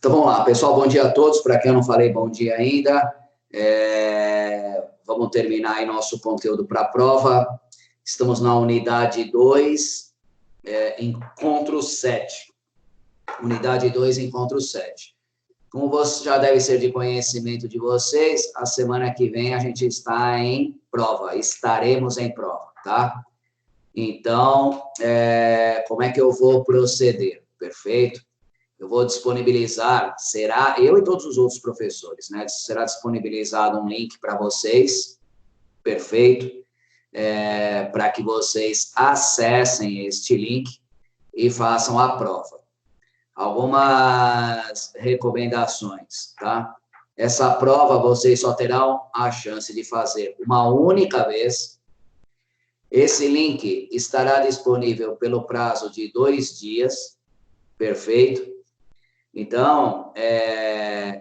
Então, vamos lá, pessoal, bom dia a todos. Para quem eu não falei, bom dia ainda. Vamos terminar aí nosso conteúdo para a prova. Estamos na unidade 2, encontro 7. Unidade 2, encontro 7. Como você já deve ser de conhecimento de vocês, a semana que vem a gente está em prova, estaremos em prova, tá? Então, como é que eu vou proceder? Perfeito? Eu vou disponibilizar, será, eu e todos os outros professores, né? Será disponibilizado um link para vocês, perfeito? Para que vocês acessem este link e façam a prova. Algumas recomendações, tá? Essa prova vocês só terão a chance de fazer uma única vez. Esse link estará disponível pelo prazo de 2 dias, perfeito? Então,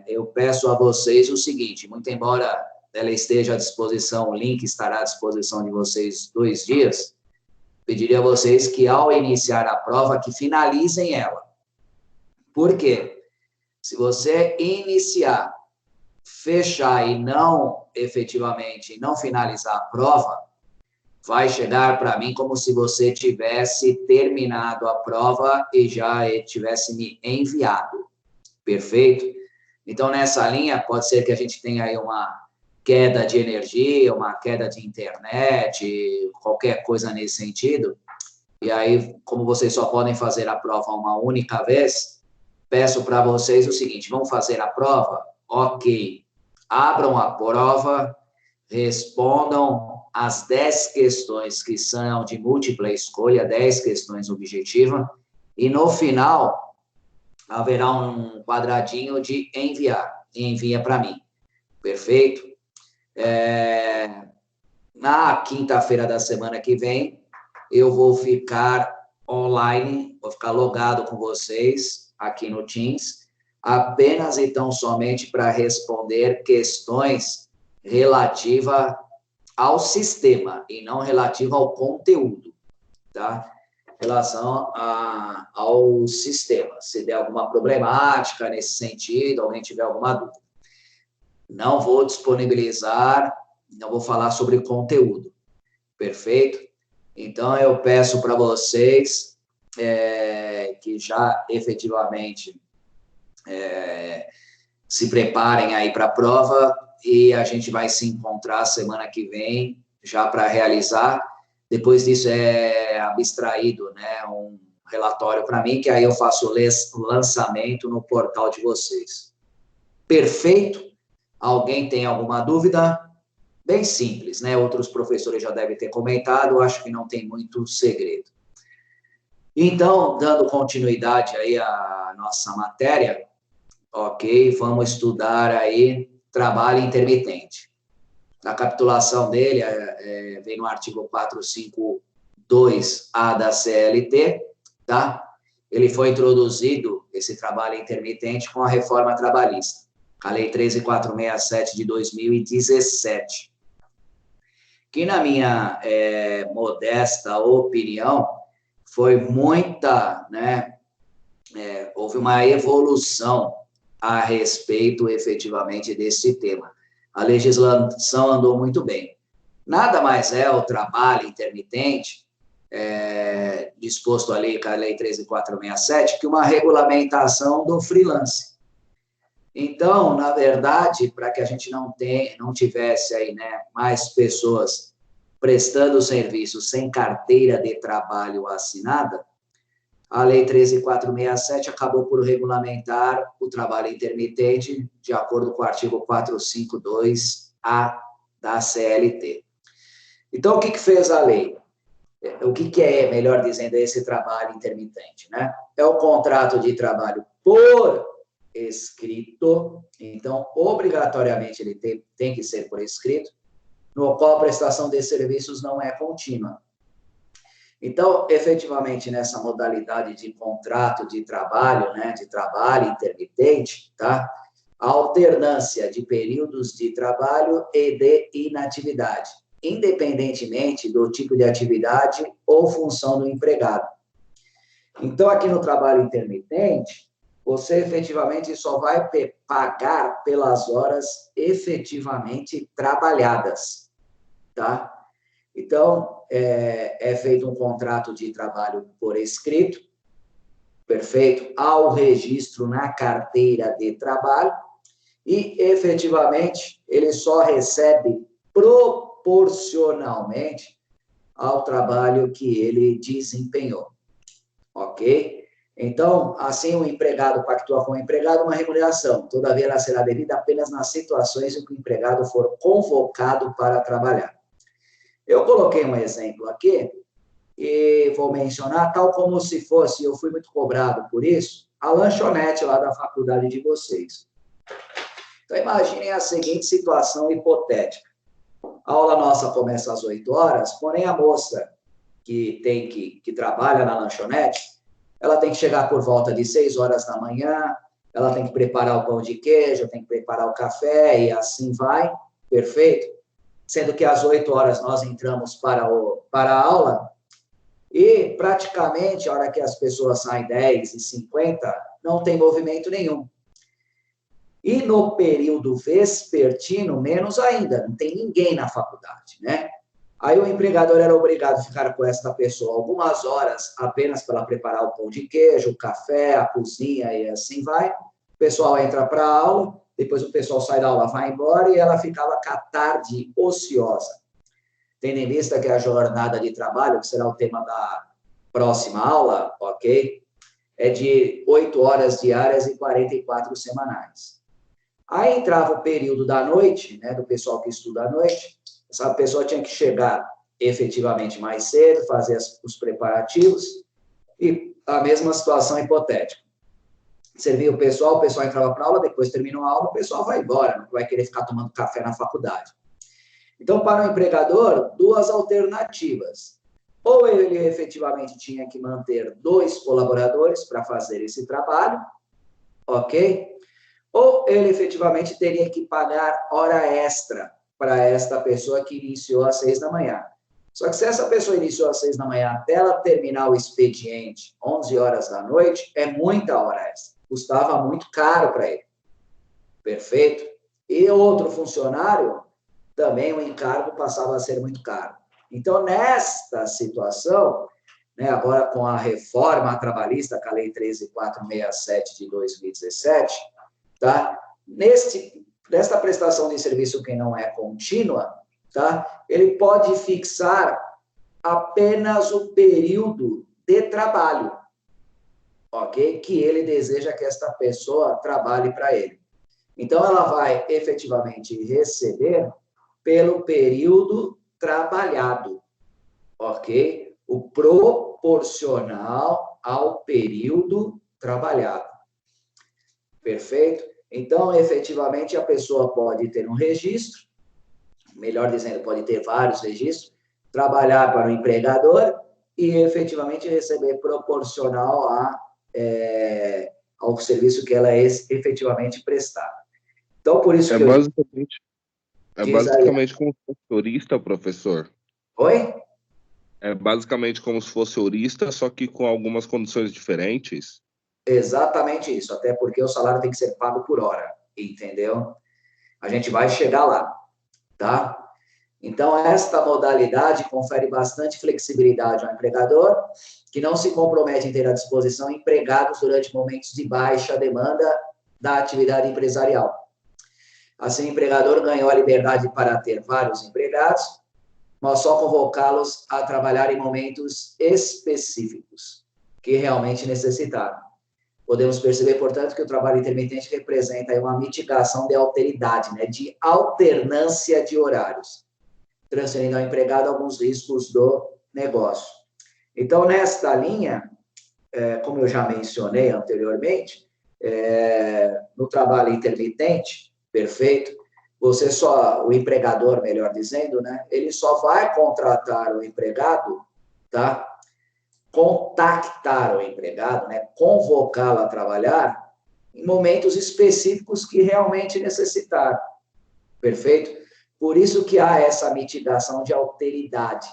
eu peço a vocês o seguinte, muito embora ela esteja à disposição, o link estará à disposição de vocês 2 dias, pediria a vocês que, ao iniciar a prova, que finalizem ela. Por quê? Se você iniciar, fechar e não, efetivamente, não finalizar a prova, vai chegar para mim como se você tivesse terminado a prova e já tivesse me enviado. Perfeito? Então, nessa linha, pode ser que a gente tenha aí uma queda de energia, uma queda de internet, qualquer coisa nesse sentido. E aí, como vocês só podem fazer a prova uma única vez, peço para vocês o seguinte, vamos fazer a prova? Ok. Abram a prova, respondam as 10 questões que são de múltipla escolha, 10 questões objetivas, e no final haverá um quadradinho de enviar, envia para mim, perfeito? Na quinta-feira da semana que vem, eu vou ficar online, vou ficar logado com vocês aqui no Teams, apenas e tão somente para responder questões relativas ao sistema e não relativa ao conteúdo, tá? Em relação ao sistema. Se der alguma problemática nesse sentido, alguém tiver alguma dúvida. Não vou disponibilizar, não vou falar sobre conteúdo, perfeito? Então, eu peço para vocês que já efetivamente se preparem aí para a prova e a gente vai se encontrar semana que vem já para realizar. Depois disso é abstraído, né, um relatório para mim, que aí eu faço o lançamento no portal de vocês. Perfeito? Alguém tem alguma dúvida? Bem simples, né? Outros professores já devem ter comentado, acho que não tem muito segredo. Então, dando continuidade aí à nossa matéria, ok, vamos estudar aí trabalho intermitente. A capitulação dele vem no artigo 452A da CLT, tá? Ele foi introduzido, esse trabalho intermitente, com a reforma trabalhista, a Lei 13.467 de 2017, que, na minha modesta opinião, foi muita, né? Houve uma evolução a respeito, efetivamente, desse tema. A legislação andou muito bem. Nada mais é o trabalho intermitente, disposto ali com a Lei 13.467, que uma regulamentação do freelance. Então, na verdade, para que a gente não tivesse aí, né, mais pessoas prestando serviço sem carteira de trabalho assinada, a Lei 13.467 acabou por regulamentar o trabalho intermitente de acordo com o artigo 452A da CLT. Então, o que fez a lei? O que é, melhor dizendo, esse trabalho intermitente, né? É o contrato de trabalho por escrito, então, obrigatoriamente, ele tem que ser por escrito, no qual a prestação de serviços não é contínua. Então, efetivamente, nessa modalidade de contrato de trabalho, né, de trabalho intermitente, tá? A alternância de períodos de trabalho e de inatividade, independentemente do tipo de atividade ou função do empregado. Então, aqui no trabalho intermitente, você efetivamente só vai pagar pelas horas efetivamente trabalhadas, tá? Então, é feito um contrato de trabalho por escrito, perfeito? Há o registro na carteira de trabalho e, efetivamente, ele só recebe proporcionalmente ao trabalho que ele desempenhou, ok? Então, assim, o empregado pactua com o empregado uma remuneração, todavia ela será devida apenas nas situações em que o empregado for convocado para trabalhar. Eu coloquei um exemplo aqui, e vou mencionar, tal como se fosse, eu fui muito cobrado por isso, a lanchonete lá da faculdade de vocês. Então, imaginem a seguinte situação hipotética. A aula nossa começa às 8 horas, porém a moça que trabalha na lanchonete, ela tem que chegar por volta de 6 horas da manhã, ela tem que preparar o pão de queijo, tem que preparar o café e assim vai, perfeito? Sendo que às 8 horas nós entramos para a aula, e, praticamente, a hora que as pessoas saem 10h50, não tem movimento nenhum. E no período vespertino, menos ainda, não tem ninguém na faculdade, né? Aí o empregador era obrigado a ficar com essa pessoa algumas horas apenas para preparar o pão de queijo, o café, a cozinha e assim vai. O pessoal entra para a aula, depois o pessoal sai da aula, vai embora e ela ficava com a tarde ociosa. Tendo em vista que a jornada de trabalho, que será o tema da próxima aula, ok? É de 8 horas diárias e 44 semanais. Aí entrava o período da noite, né, do pessoal que estuda à noite, essa pessoa tinha que chegar efetivamente mais cedo, fazer os preparativos, e a mesma situação hipotética. Servia o pessoal entrava para a aula, depois terminou a aula, o pessoal vai embora, não vai querer ficar tomando café na faculdade. Então, para o empregador, duas alternativas. Ou ele efetivamente tinha que manter 2 colaboradores para fazer esse trabalho, ok? Ou ele efetivamente teria que pagar hora extra para esta pessoa que iniciou às 6 da manhã. Só que se essa pessoa iniciou às 6 da manhã até ela terminar o expediente 11 horas da noite, é muita hora extra. Custava muito caro para ele. Perfeito? E outro funcionário, também o encargo passava a ser muito caro. Então, nesta situação, né, agora com a reforma trabalhista, com a Lei 13.467 de 2017, tá? Nesta prestação de serviço que não é contínua, tá? Ele pode fixar apenas o período de trabalho, ok? Que ele deseja que esta pessoa trabalhe para ele. Então, ela vai efetivamente receber pelo período trabalhado, ok? O proporcional ao período trabalhado. Perfeito? Então, efetivamente, a pessoa pode ter um registro, melhor dizendo, pode ter vários registros, trabalhar para o empregador e efetivamente receber proporcional ao serviço que ela é efetivamente prestar. Então, por isso que É basicamente como se fosse horista, professor. Oi? É basicamente como se fosse horista, só que com algumas condições diferentes. Exatamente isso, até porque o salário tem que ser pago por hora, entendeu? A gente vai chegar lá, tá? Então, esta modalidade confere bastante flexibilidade ao empregador, que não se compromete em ter à disposição empregados durante momentos de baixa demanda da atividade empresarial. Assim, o empregador ganhou a liberdade para ter vários empregados, mas só convocá-los a trabalhar em momentos específicos, que realmente necessitaram. Podemos perceber, portanto, que o trabalho intermitente representa uma mitigação de alteridade, né, de alternância de horários, transferindo ao empregado alguns riscos do negócio. Então, nesta linha, como eu já mencionei anteriormente, no trabalho intermitente, perfeito, o empregador, melhor dizendo, né, ele só vai contratar o empregado, tá? Contactar o empregado, né, convocá-lo a trabalhar em momentos específicos que realmente necessitar. Perfeito? Por isso que há essa mitigação de alteridade.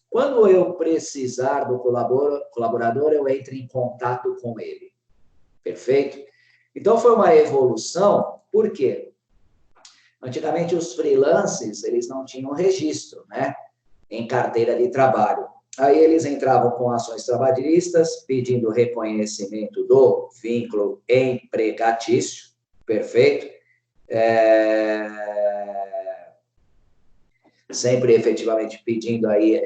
Quando eu precisar do colaborador, eu entro em contato com ele. Perfeito? Então, foi uma evolução, por quê? Antigamente, os freelancers, eles não tinham registro, né, em carteira de trabalho. Aí eles entravam com ações trabalhistas, pedindo reconhecimento do vínculo empregatício, perfeito? Sempre efetivamente pedindo aí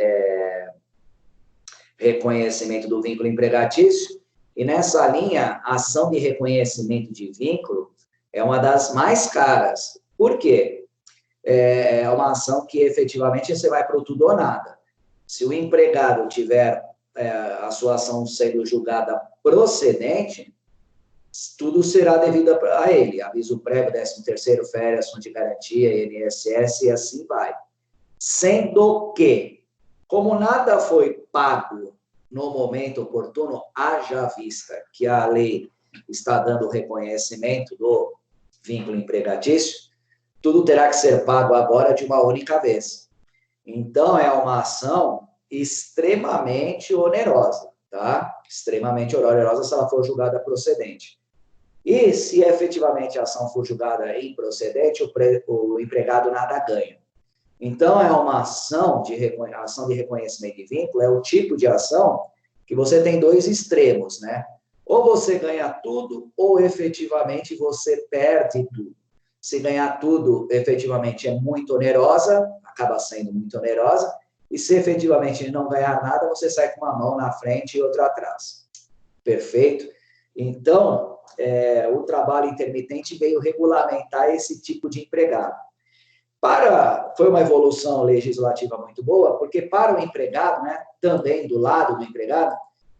reconhecimento do vínculo empregatício, e nessa linha, a ação de reconhecimento de vínculo é uma das mais caras. Por quê? É uma ação que efetivamente você vai para o tudo ou nada. Se o empregado tiver a sua ação sendo julgada procedente, tudo será devido a ele. Aviso prévio, 13º, férias, fundo de garantia, INSS e assim vai. Sendo que, como nada foi pago no momento oportuno, haja vista que a lei está dando reconhecimento do vínculo empregatício, tudo terá que ser pago agora de uma única vez. Então, é uma ação extremamente onerosa, tá? Extremamente onerosa se ela for julgada procedente. E se efetivamente a ação for julgada improcedente, o empregado nada ganha. Então, é uma ação de reconhecimento de vínculo, é o tipo de ação que você tem dois extremos, né? Ou você ganha tudo, ou efetivamente você perde tudo. Se ganhar tudo, efetivamente, é muito onerosa, acaba sendo muito onerosa, e se efetivamente não ganhar nada, você sai com uma mão na frente e outra atrás. Perfeito? Então, o trabalho intermitente veio regulamentar esse tipo de empregado. Foi uma evolução legislativa muito boa, porque para o empregado, né, também do lado do empregado,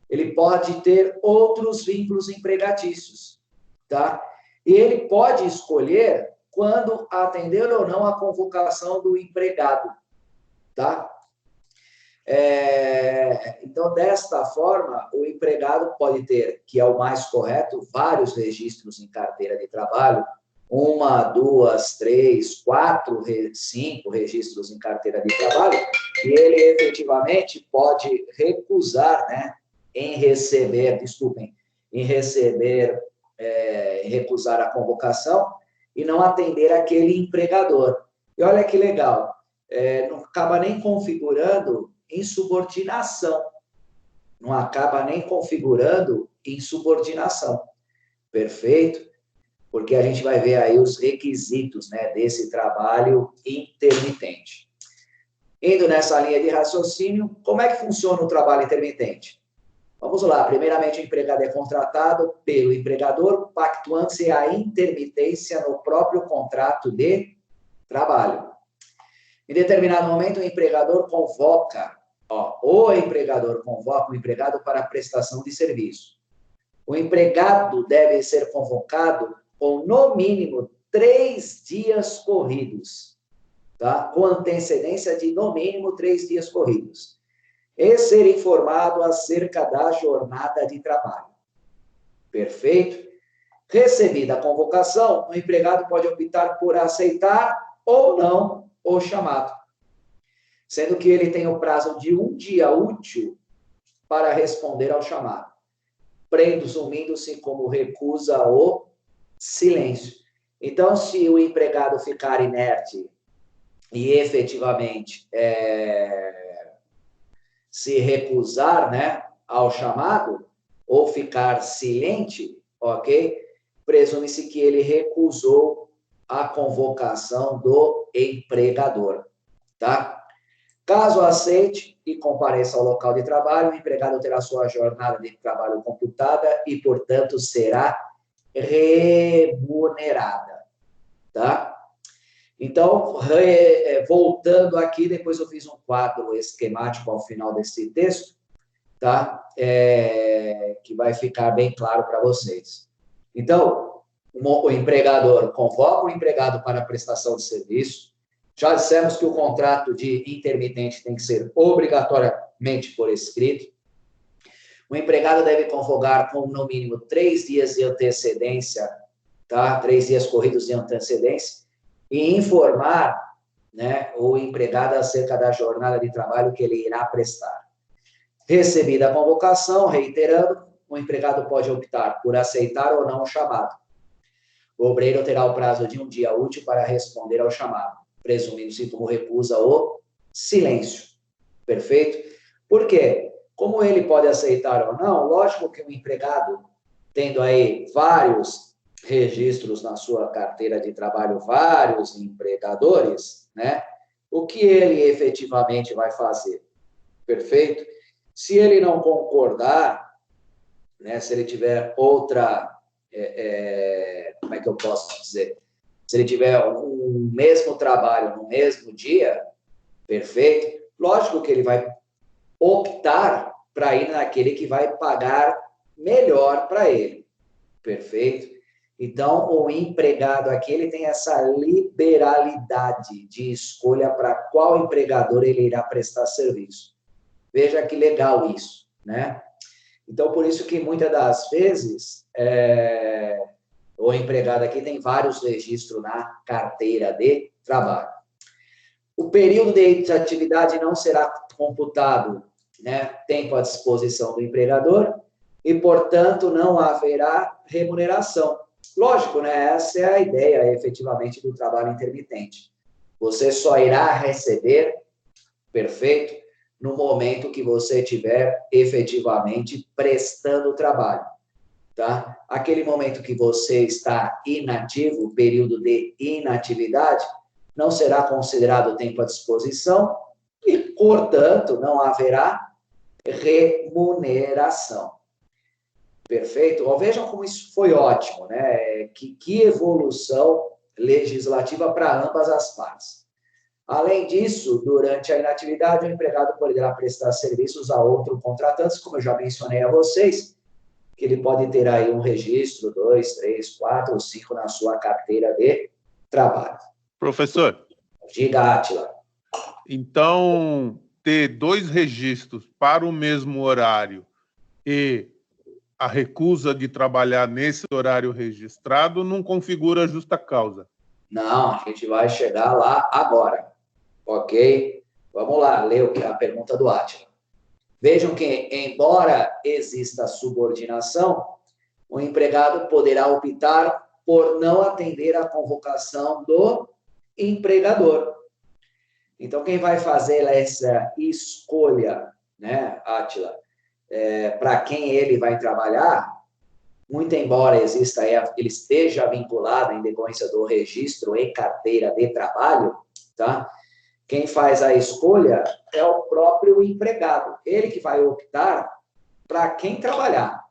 ele pode ter outros vínculos empregatícios, tá? E ele pode escolher quando atender ou não a convocação do empregado, tá? Então, desta forma, o empregado pode ter, que é o mais correto, vários registros em carteira de trabalho, 1, 2, 3, 4, 5 registros em carteira de trabalho, e ele efetivamente pode recusar, né, em recusar a convocação e não atender aquele empregador. E olha que legal, não acaba nem configurando insubordinação. Não acaba nem configurando insubordinação. Perfeito? Porque a gente vai ver aí os requisitos, né, desse trabalho intermitente. Indo nessa linha de raciocínio, como é que funciona o trabalho intermitente? Vamos lá. Primeiramente, o empregado é contratado pelo empregador, pactuando-se a intermitência no próprio contrato de trabalho. Em determinado momento, o empregador convoca o empregado para a prestação de serviço. O empregado deve ser convocado com, no mínimo, 3 dias corridos, tá? Com antecedência de, no mínimo, 3 dias corridos. E ser informado acerca da jornada de trabalho. Perfeito? Recebida a convocação, o empregado pode optar por aceitar ou não o chamado, sendo que ele tem o prazo de 1 dia útil para responder ao chamado, presumindo-se como recusa o silêncio. Então, se o empregado ficar inerte e efetivamente se recusar, né, ao chamado, ou ficar silente, ok? Presume-se que ele recusou a convocação do empregador, tá? Caso aceite e compareça ao local de trabalho, o empregado terá sua jornada de trabalho computada e, portanto, será remunerada, tá? Então, voltando aqui, depois eu fiz um quadro esquemático ao final desse texto, tá? Que vai ficar bem claro para vocês. Então, o empregador convoca o empregado para a prestação de serviço. Já dissemos que o contrato de intermitente tem que ser obrigatoriamente por escrito. O empregado deve convocar com, no mínimo, 3 dias de antecedência, tá? 3 dias corridos de antecedência, e informar, né, o empregado acerca da jornada de trabalho que ele irá prestar. Recebida a convocação, reiterando, o empregado pode optar por aceitar ou não o chamado. O obreiro terá o prazo de um dia útil para responder ao chamado, presumindo-se como recusa o silêncio. Perfeito? Por quê? Como ele pode aceitar ou não, lógico que o empregado, tendo aí vários registros na sua carteira de trabalho, vários empregadores, né? O que ele efetivamente vai fazer? Perfeito? Se ele não concordar, né? Se ele tiver outra, como é que eu posso dizer? Se ele tiver o mesmo trabalho no mesmo dia, perfeito? Lógico que ele vai optar para ir naquele que vai pagar melhor para ele. Perfeito? Então, o empregado aqui, ele tem essa liberalidade de escolha para qual empregador ele irá prestar serviço. Veja que legal isso, né? Então, por isso que muitas das vezes, o empregado aqui tem vários registros na carteira de trabalho. O período de atividade não será computado, né, tempo à disposição do empregador e, portanto, não haverá remuneração. Lógico, né, essa é a ideia, efetivamente, do trabalho intermitente. Você só irá receber, perfeito, no momento que você estiver efetivamente prestando o trabalho, tá? Aquele momento que você está inativo, período de inatividade, não será considerado tempo à disposição e, portanto, não haverá remuneração. Perfeito? Ó, vejam como isso foi ótimo, né? Que evolução legislativa para ambas as partes. Além disso, durante a inatividade, o empregado poderá prestar serviços a outros contratantes, como eu já mencionei a vocês, que ele pode ter aí um registro, 2, 3, 4 ou 5 na sua carteira de trabalho. Professor. Diga, Átila. Então, ter 2 registros para o mesmo horário e a recusa de trabalhar nesse horário registrado não configura justa causa. Não, a gente vai chegar lá agora, ok? Vamos lá, ler a pergunta do Átila. Vejam que, embora exista subordinação, o empregado poderá optar por não atender à convocação do empregador. Então, quem vai fazer essa escolha, né, Átila, para quem ele vai trabalhar, muito embora exista, ele esteja vinculado em decorrência do registro e carteira de trabalho, tá? Quem faz a escolha é o próprio empregado. Ele que vai optar para quem trabalhar.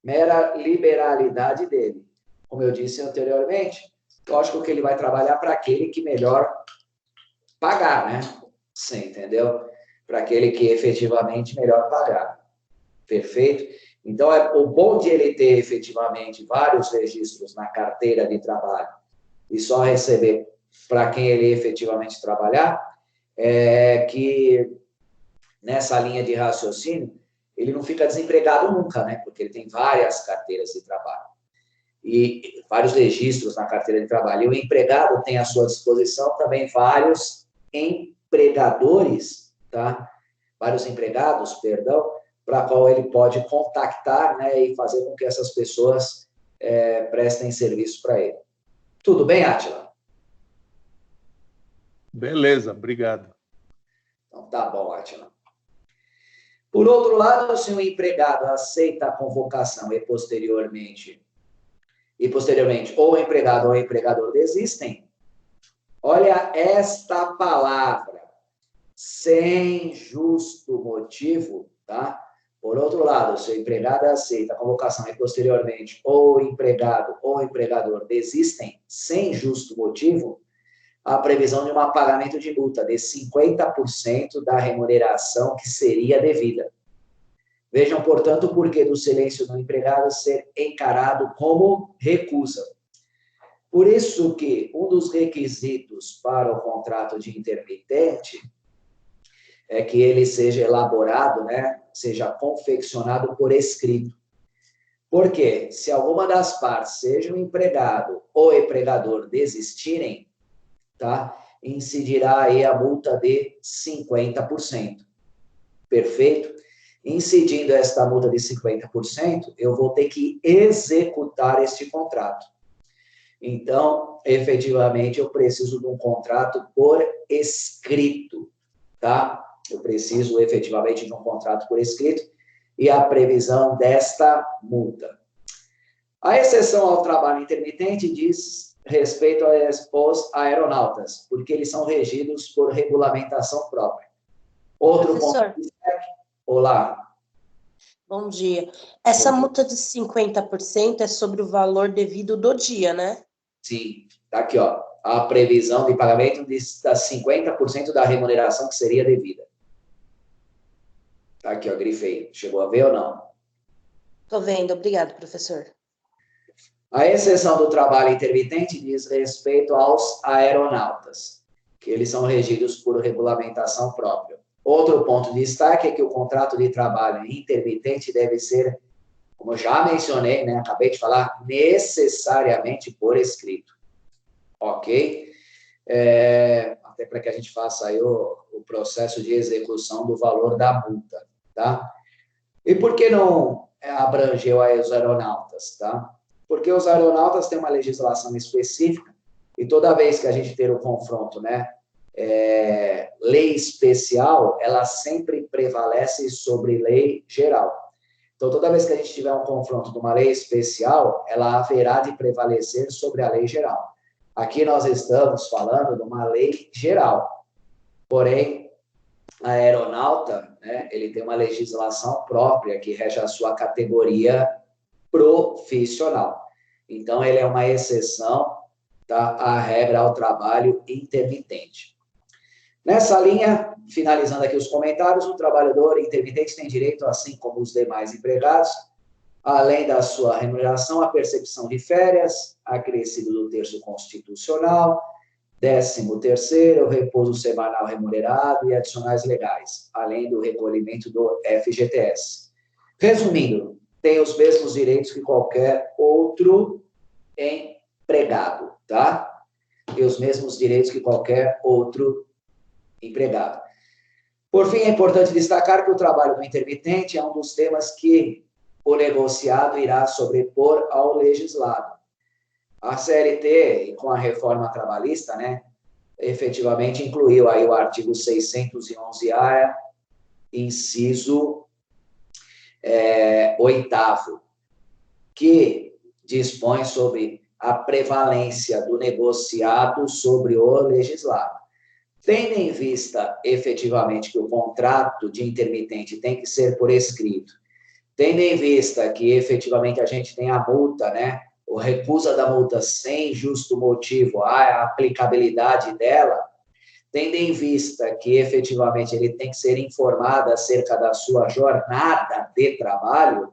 Mera liberalidade dele. Como eu disse anteriormente, lógico que ele vai trabalhar para aquele que melhor pagar, né? Você entendeu? Para aquele que efetivamente melhor pagar. Perfeito? Então, o bom de ele ter efetivamente vários registros na carteira de trabalho e só receber para quem ele efetivamente trabalhar, é que nessa linha de raciocínio, ele não fica desempregado nunca, né? Porque ele tem várias carteiras de trabalho e vários registros na carteira de trabalho. E o empregado tem à sua disposição também vários empregadores, tá? Vários empregados, perdão, para qual ele pode contactar, né, e fazer com que essas pessoas prestem serviço para ele. Tudo bem, Átila? Beleza, obrigado. Então, tá bom, Átila. Por outro lado, se o empregado aceita a convocação e posteriormente ou o empregado ou o empregador desistem, olha esta palavra, sem justo motivo, tá? Por outro lado, se o empregado aceita a convocação e posteriormente ou o empregado ou o empregador desistem sem justo motivo, a previsão de um pagamento de multa de 50% da remuneração que seria devida. Vejam, portanto, o porquê do silêncio do empregado ser encarado como recusa. Por isso que um dos requisitos para o contrato de intermitente é que ele seja elaborado, né, seja confeccionado por escrito. Por quê? Se alguma das partes, seja o empregado ou o empregador, desistirem, tá, incidirá aí a multa de 50%. Perfeito? Incidindo esta multa de 50%, eu vou ter que executar este contrato. Então, efetivamente, eu preciso de um contrato por escrito, tá? Eu preciso, efetivamente, de um contrato por escrito e a previsão desta multa. A exceção ao trabalho intermitente diz respeito aos aeronautas, porque eles são regidos por regulamentação própria. Outro Professor. ponto de destaque. Olá. Bom dia. Essa multa de 50% é sobre o valor devido do dia, né? Sim, tá aqui, ó. A previsão de pagamento das 50% da remuneração que seria devida. Tá aqui, ó, grifei. Chegou a ver ou não? Tô vendo. Obrigado, professor. A exceção do trabalho intermitente diz respeito aos aeronautas, que eles são regidos por regulamentação própria. Outro ponto de destaque é que o contrato de trabalho intermitente deve ser, como eu já mencionei, né, acabei de falar, necessariamente por escrito. Ok? Até para que a gente faça aí o processo de execução do valor da multa, tá? E por que não abrangeu aí os aeronautas, tá? Porque os aeronautas têm uma legislação específica e toda vez que a gente ter o confronto, né, lei especial, ela sempre prevalece sobre lei geral. Então, toda vez que a gente tiver um confronto de uma lei especial, ela haverá de prevalecer sobre a lei geral. Aqui nós estamos falando de uma lei geral. Porém, a aeronauta, né, ele tem uma legislação própria que rege a sua categoria profissional. Então, ele é uma exceção, tá, à regra ao trabalho intermitente. Nessa linha, finalizando aqui os comentários, o trabalhador intermitente tem direito, assim como os demais empregados, além da sua remuneração, a percepção de férias, acrescido do terço constitucional, 13º, repouso semanal remunerado e adicionais legais, além do recolhimento do FGTS. Resumindo, tem os mesmos direitos que qualquer outro empregado, tá? Tem os mesmos direitos que qualquer outro empregado. Por fim, é importante destacar que o trabalho do intermitente é um dos temas que o negociado irá sobrepor ao legislado. A CLT, com a reforma trabalhista, né, efetivamente incluiu aí o artigo 611-A, inciso 8º, que dispõe sobre a prevalência do negociado sobre o legislado. Tendo em vista, efetivamente, que o contrato de intermitente tem que ser por escrito, tendo em vista que, efetivamente, a gente tem a multa, né, ou recusa da multa sem justo motivo, a aplicabilidade dela, tendo em vista que, efetivamente, ele tem que ser informado acerca da sua jornada de trabalho,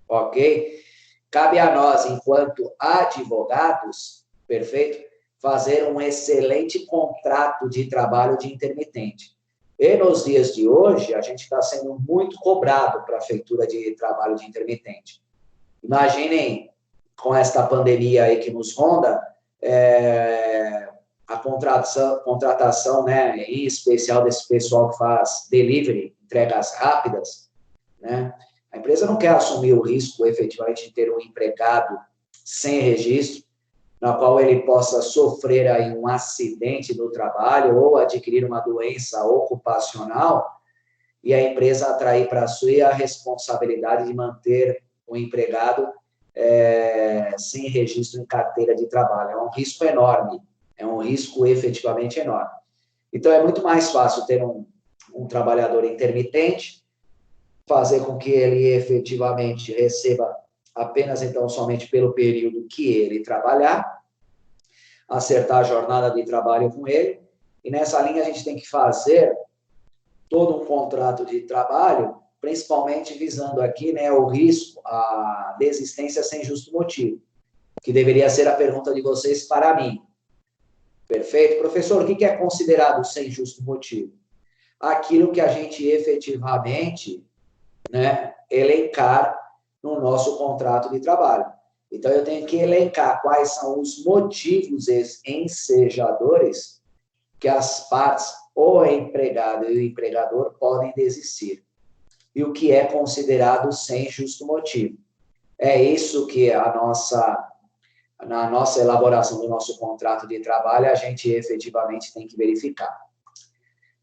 ok? Cabe a nós, enquanto advogados, perfeito? Fazer um excelente contrato de trabalho de intermitente. E nos dias de hoje, a gente está sendo muito cobrado para a feitura de trabalho de intermitente. Imaginem, com esta pandemia aí que nos ronda, a contratação, né, em especial desse pessoal que faz delivery, entregas rápidas, né? A empresa não quer assumir o risco, efetivamente, de ter um empregado sem registro, na qual ele possa sofrer aí um acidente no trabalho ou adquirir uma doença ocupacional e a empresa atrair para si a responsabilidade de manter o empregado sem registro em carteira de trabalho. É um risco enorme, é um risco efetivamente enorme. Então, é muito mais fácil ter um trabalhador intermitente, fazer com que ele efetivamente receba apenas, então, somente pelo período que ele trabalhar, acertar a jornada de trabalho com ele, e nessa linha a gente tem que fazer todo um contrato de trabalho, principalmente visando aqui, né, o risco, a desistência sem justo motivo, que deveria ser a pergunta de vocês para mim. Perfeito? Professor, o que é considerado sem justo motivo? Aquilo que a gente efetivamente, né, elencar no nosso contrato de trabalho. Então, eu tenho que elencar quais são os motivos ensejadores que as partes, o empregado e o empregador, podem desistir. e o que é considerado sem justo motivo. É isso que na nossa elaboração do nosso contrato de trabalho, a gente efetivamente tem que verificar.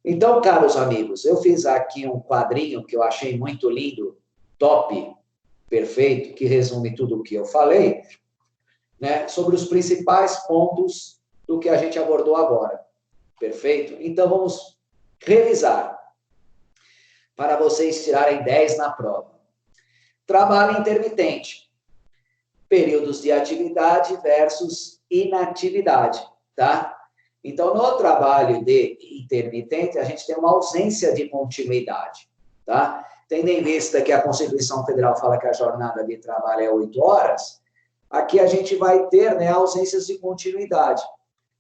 Então, caros amigos, eu fiz aqui um quadrinho que eu achei muito lindo, top, perfeito, que resume tudo o que eu falei, né, sobre os principais pontos do que a gente abordou agora. Perfeito? Então, vamos revisar para vocês tirarem 10 na prova. Trabalho intermitente. Períodos de atividade versus inatividade, tá? Então, no trabalho de intermitente, a gente tem uma ausência de continuidade, tá? Tendo em vista que a Constituição Federal fala que a jornada de trabalho é 8 horas, aqui a gente vai ter, né, ausências de continuidade.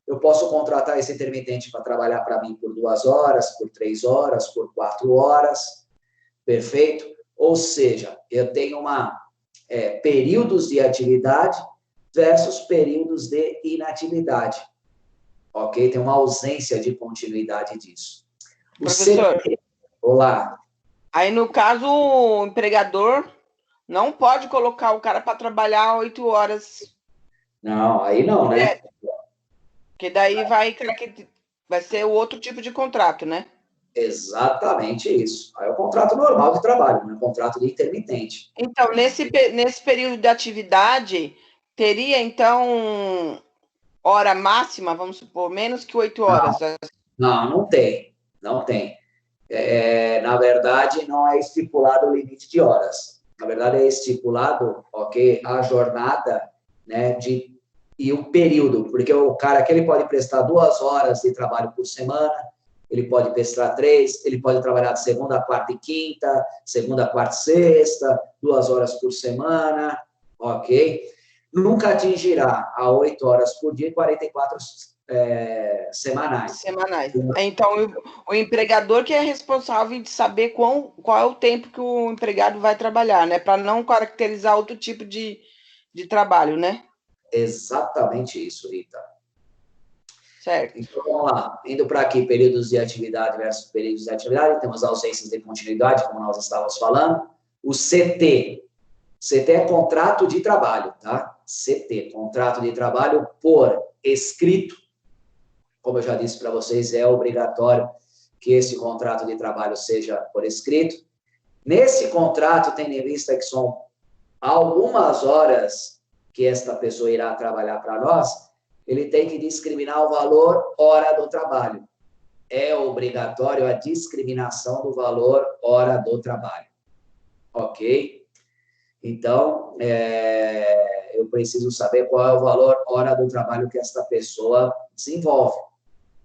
Eu posso contratar esse intermitente para trabalhar para mim por 2 horas, por 3 horas, por 4 horas, perfeito? Ou seja, eu tenho períodos de atividade versus períodos de inatividade. Ok? Tem uma ausência de continuidade disso. Professor, Olá. aí no caso o empregador não pode colocar o cara para trabalhar 8 horas. Não, aí não, né? Porque daí vai ser o outro tipo de contrato, né? Exatamente isso. Aí é o contrato normal de trabalho, né? Contrato de intermitente. Então, nesse período de atividade, teria, então, hora máxima, vamos supor, menos que 8 horas? Não tem. Não tem. Na verdade, não é estipulado o limite de horas. Na verdade, é estipulado, ok, a jornada, né, e o período, porque o cara aqui ele pode prestar 2 horas de trabalho por semana, ele pode prestar 3, ele pode trabalhar de segunda, quarta e quinta, segunda, quarta e sexta, 2 horas por semana, ok? Nunca atingirá a 8 horas por dia e 44 semanais. Então, o empregador que é responsável de saber qual é o tempo que o empregado vai trabalhar, né? Para não caracterizar outro tipo de trabalho, né? Exatamente isso, Rita. Certo. Então, vamos lá. Indo para aqui, períodos de atividade versus períodos de atividade, temos ausências de continuidade, como nós estávamos falando. O CT. CT é contrato de trabalho, tá? CT, contrato de trabalho por escrito. Como eu já disse para vocês, é obrigatório que esse contrato de trabalho seja por escrito. Nesse contrato, tendo em vista que são algumas horas que esta pessoa irá trabalhar para nós, ele tem que discriminar o valor hora do trabalho. É obrigatório a discriminação do valor hora do trabalho. Ok? Então, eu preciso saber qual é o valor hora do trabalho que esta pessoa desenvolve.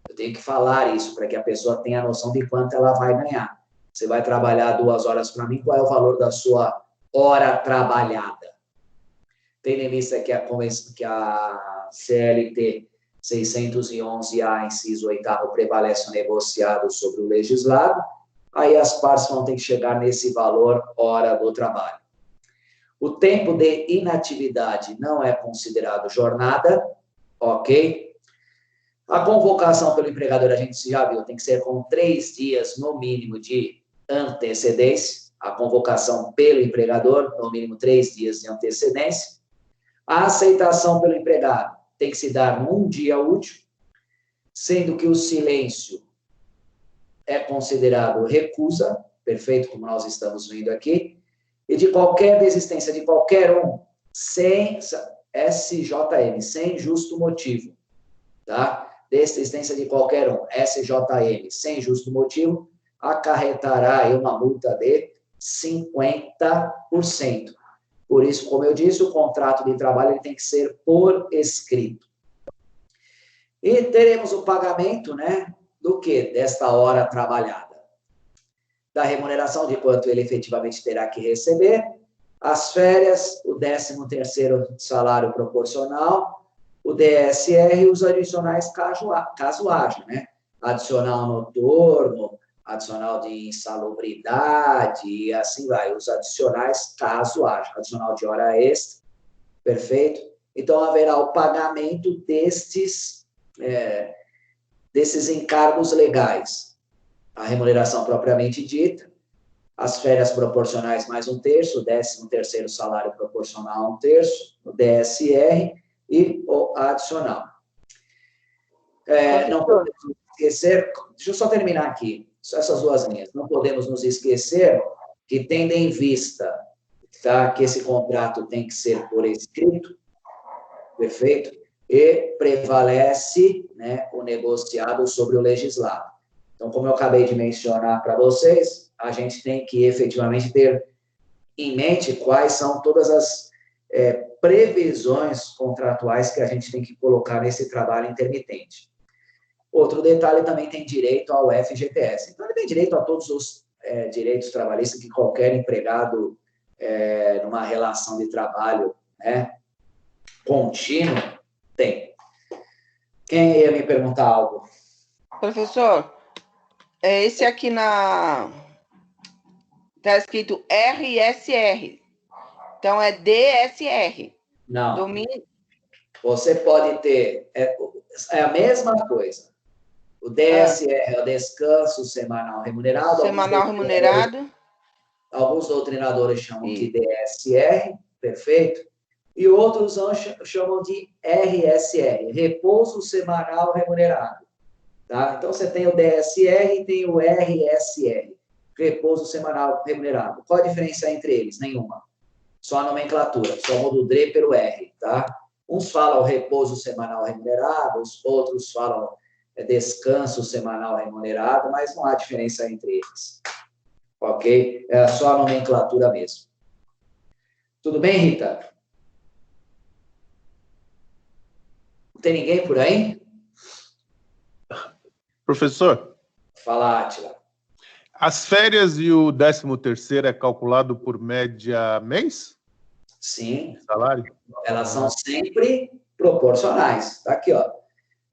Eu tenho que falar isso para que a pessoa tenha noção de quanto ela vai ganhar. Você vai trabalhar 2 horas para mim, qual é o valor da sua hora trabalhada? Tendo em vista que a CLT 611-A, inciso 8º, prevalece o negociado sobre o legislado, aí as partes vão ter que chegar nesse valor hora do trabalho. O tempo de inatividade não é considerado jornada, ok? A convocação pelo empregador, a gente já viu, tem que ser com 3 dias, no mínimo, de antecedência. A convocação pelo empregador, no mínimo 3 dias de antecedência. A aceitação pelo empregado tem que se dar num dia útil, sendo que o silêncio é considerado recusa, perfeito, como nós estamos vendo aqui, e de qualquer desistência de qualquer um, sem SJM, sem justo motivo, tá? Desistência de qualquer um, SJM, sem justo motivo, acarretará aí uma multa de 50%. Por isso, como eu disse, o contrato de trabalho ele tem que ser por escrito. E teremos o pagamento, né, do quê? Desta hora trabalhada. Da remuneração de quanto ele efetivamente terá que receber, as férias, o 13º salário proporcional, o DSR e os adicionais caso haja, né? Adicional noturno, adicional de insalubridade e assim vai, os adicionais caso haja, adicional de hora extra, perfeito? Então, haverá o pagamento desses encargos legais, a remuneração propriamente dita, as férias proporcionais mais 1/3, o 13º salário proporcional 1/3, o DSR e o adicional. Não podemos nos esquecer, deixa eu só terminar aqui, só essas duas linhas, não podemos nos esquecer que, tendo em vista, tá, que esse contrato tem que ser por escrito, perfeito? E prevalece, né, o negociado sobre o legislado. Então, como eu acabei de mencionar para vocês, a gente tem que efetivamente ter em mente quais são todas as previsões contratuais que a gente tem que colocar nesse trabalho intermitente. Outro detalhe, também tem direito ao FGTS. Então, ele tem direito a todos os direitos trabalhistas que qualquer empregado numa relação de trabalho, né, contínuo tem. Quem ia me perguntar algo? Professor, esse aqui está escrito RSR. Então, é DSR. Não. Domínio. Você pode ter... É a mesma coisa. O DSR é o descanso semanal remunerado. Semanal remunerado. Alguns doutrinadores chamam de DSR, perfeito? E outros chamam de RSR, repouso semanal remunerado. Tá? Então, você tem o DSR e tem o RSR, repouso semanal remunerado. Qual a diferença entre eles? Nenhuma. Só a nomenclatura, só muda o DRE pelo R, tá? Uns falam repouso semanal remunerado, os outros falam descanso semanal remunerado, mas não há diferença entre eles. Ok? É só a nomenclatura mesmo. Tudo bem, Rita? Não tem ninguém por aí? Professor? Fala, Átila. As férias e o 13º é calculado por média mês? Sim. Salário? Elas são sempre proporcionais. Tá aqui, ó.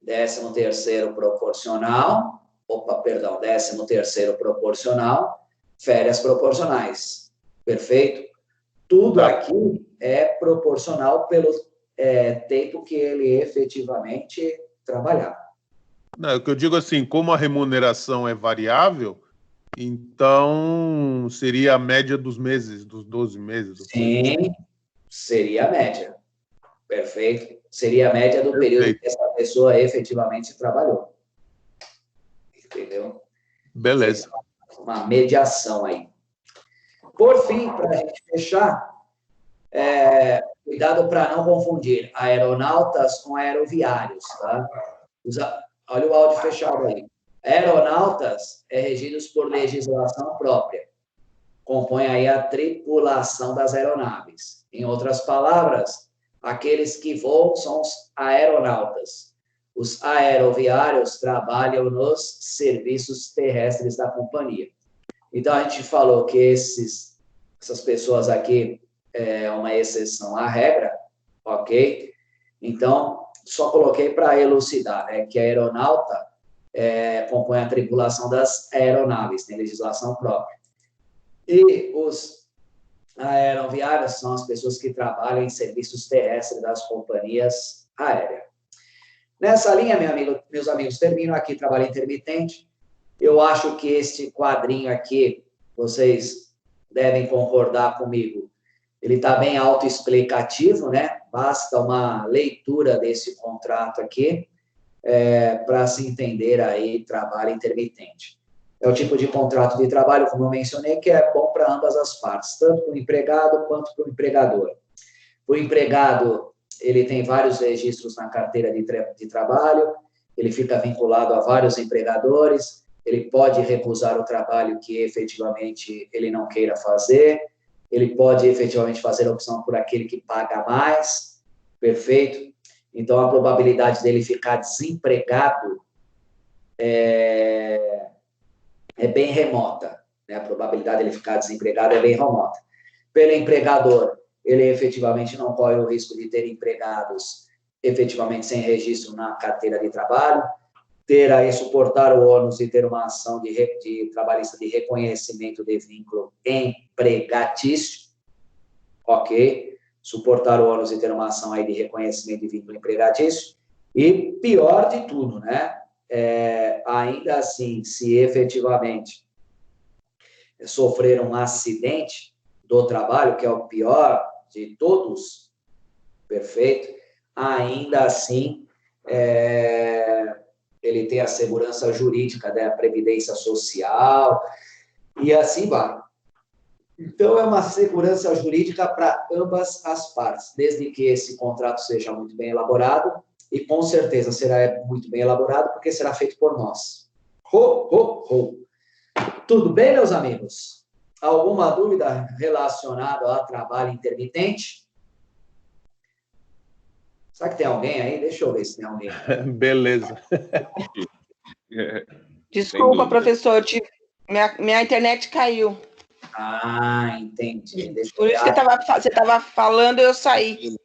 13º proporcional. Opa, perdão. 13º proporcional. Férias proporcionais. Perfeito? Tudo aqui é proporcional pelo tempo que ele efetivamente trabalhar. Não, o que eu digo assim, como a remuneração é variável, então seria a média dos meses, dos 12 meses. Sim, seria a média. Perfeito? Seria a média do período que essa pessoa efetivamente trabalhou. Entendeu? Beleza. Seria uma mediação aí. Por fim, para a gente fechar, cuidado para não confundir aeronautas com aeroviários, tá? Olha o áudio fechado aí. Aeronautas regidos por legislação própria. Compõe aí a tripulação das aeronaves. Em outras palavras, aqueles que voam são os aeronautas. Os aeroviários trabalham nos serviços terrestres da companhia. Então, a gente falou que essas pessoas aqui é uma exceção à regra, ok? Então, só coloquei para elucidar, né, que a aeronauta compõe a tripulação das aeronaves, tem legislação própria. E os aeroviários são as pessoas que trabalham em serviços terrestres das companhias aéreas. Nessa linha, meus amigos, termino aqui trabalho intermitente. Eu acho que este quadrinho aqui, vocês devem concordar comigo, ele está bem autoexplicativo, né? Basta uma leitura desse contrato aqui para se entender aí trabalho intermitente. É o tipo de contrato de trabalho, como eu mencionei, que é bom para ambas as partes, tanto para o empregado quanto para o empregador. O empregado, ele tem vários registros na carteira de trabalho, ele fica vinculado a vários empregadores, ele pode recusar o trabalho que efetivamente ele não queira fazer, ele pode efetivamente fazer a opção por aquele que paga mais, perfeito? Então, a probabilidade dele ficar desempregado é bem remota, né? A probabilidade dele ficar desempregado é bem remota. Pelo empregador, ele efetivamente não corre o risco de ter empregados efetivamente sem registro na carteira de trabalho, ter aí, suportar o ônus de ter uma ação de trabalhista de reconhecimento de vínculo empregatício, ok? Suportar o ônus de ter uma ação aí de reconhecimento de vínculo empregatício. E pior de tudo, né? Ainda assim, se efetivamente sofreram um acidente do trabalho, que é o pior de todos, perfeito, ainda assim, ele tem a segurança jurídica da Previdência Social, e assim vai. Então, é uma segurança jurídica para ambas as partes, desde que esse contrato seja muito bem elaborado, e com certeza será muito bem elaborado, porque será feito por nós. Tudo bem, meus amigos? Alguma dúvida relacionada ao trabalho intermitente? Será que tem alguém aí? Deixa eu ver se tem alguém. Beleza. Desculpa, professor, minha internet caiu. Ah, entendi. Por isso que você estava falando, eu saí.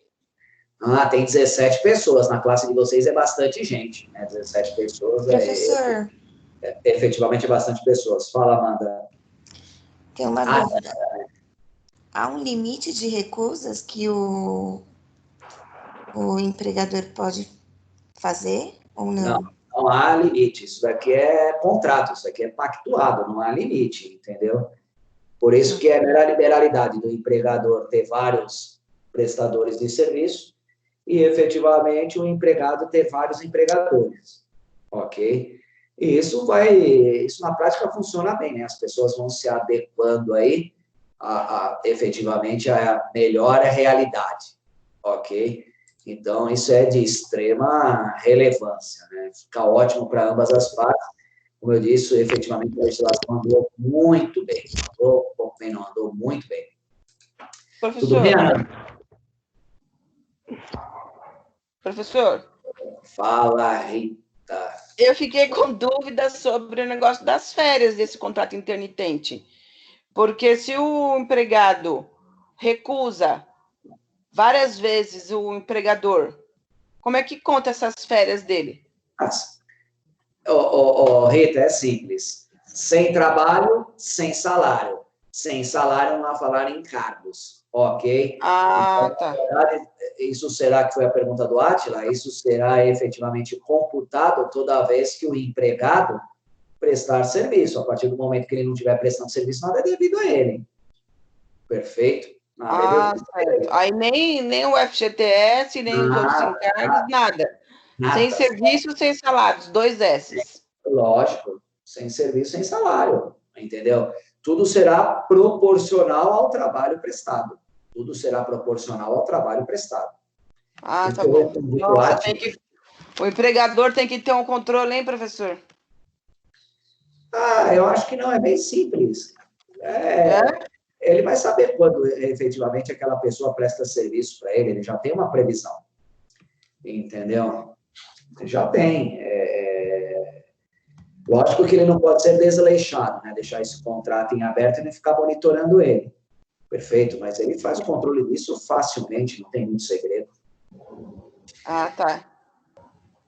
Ah, tem 17 pessoas. Na classe de vocês é bastante gente, né? 17 pessoas. Professor. Efetivamente é bastante pessoas. Fala, Amanda. Tem uma dúvida. Há um limite de recusas que o empregador pode fazer ou não? Não há limite. Isso daqui é contrato, isso aqui é pactuado, não há limite, entendeu? Por isso que é a liberalidade do empregador ter vários prestadores de serviço e, efetivamente, o empregado ter vários empregadores, ok? E isso na prática funciona bem, né? As pessoas vão se adequando aí efetivamente a melhor realidade, ok? Então, isso é de extrema relevância, né? Fica ótimo para ambas as partes. Como eu disse, efetivamente, a legislação andou muito bem. Andou muito bem. Professor, Tudo bem, Ana? Professor. Fala, Rita. Eu fiquei com dúvidas sobre o negócio das férias desse contrato intermitente. Porque se o empregado recusa várias vezes o empregador, como é que conta essas férias dele? Rita, é simples. Sem trabalho, sem salário. Sem salário, não há falar em cargos, ok? Ah, então, tá. Na verdade, isso será, que foi a pergunta do Átila, isso será efetivamente computado toda vez que o empregado prestar serviço. A partir do momento que ele não estiver prestando serviço, nada é devido a ele. Perfeito? Nada é devido a ele. Aí nem o FGTS, nem os outros encargos, nada. Sem serviço, sem salários, 2 S's. Lógico, sem serviço, sem salário, entendeu? Tudo será proporcional ao trabalho prestado. Tudo será proporcional ao trabalho prestado. Ah, tá bom. Nossa, o empregador tem que ter um controle, hein, professor? Eu acho que não, é bem simples. Ele vai saber quando efetivamente aquela pessoa presta serviço para ele já tem uma previsão. Entendeu? Já tem. Lógico que ele não pode ser desleixado, né? Deixar esse contrato em aberto e não ficar monitorando ele. Perfeito, mas ele faz o controle disso facilmente, não tem muito segredo. Ah, tá.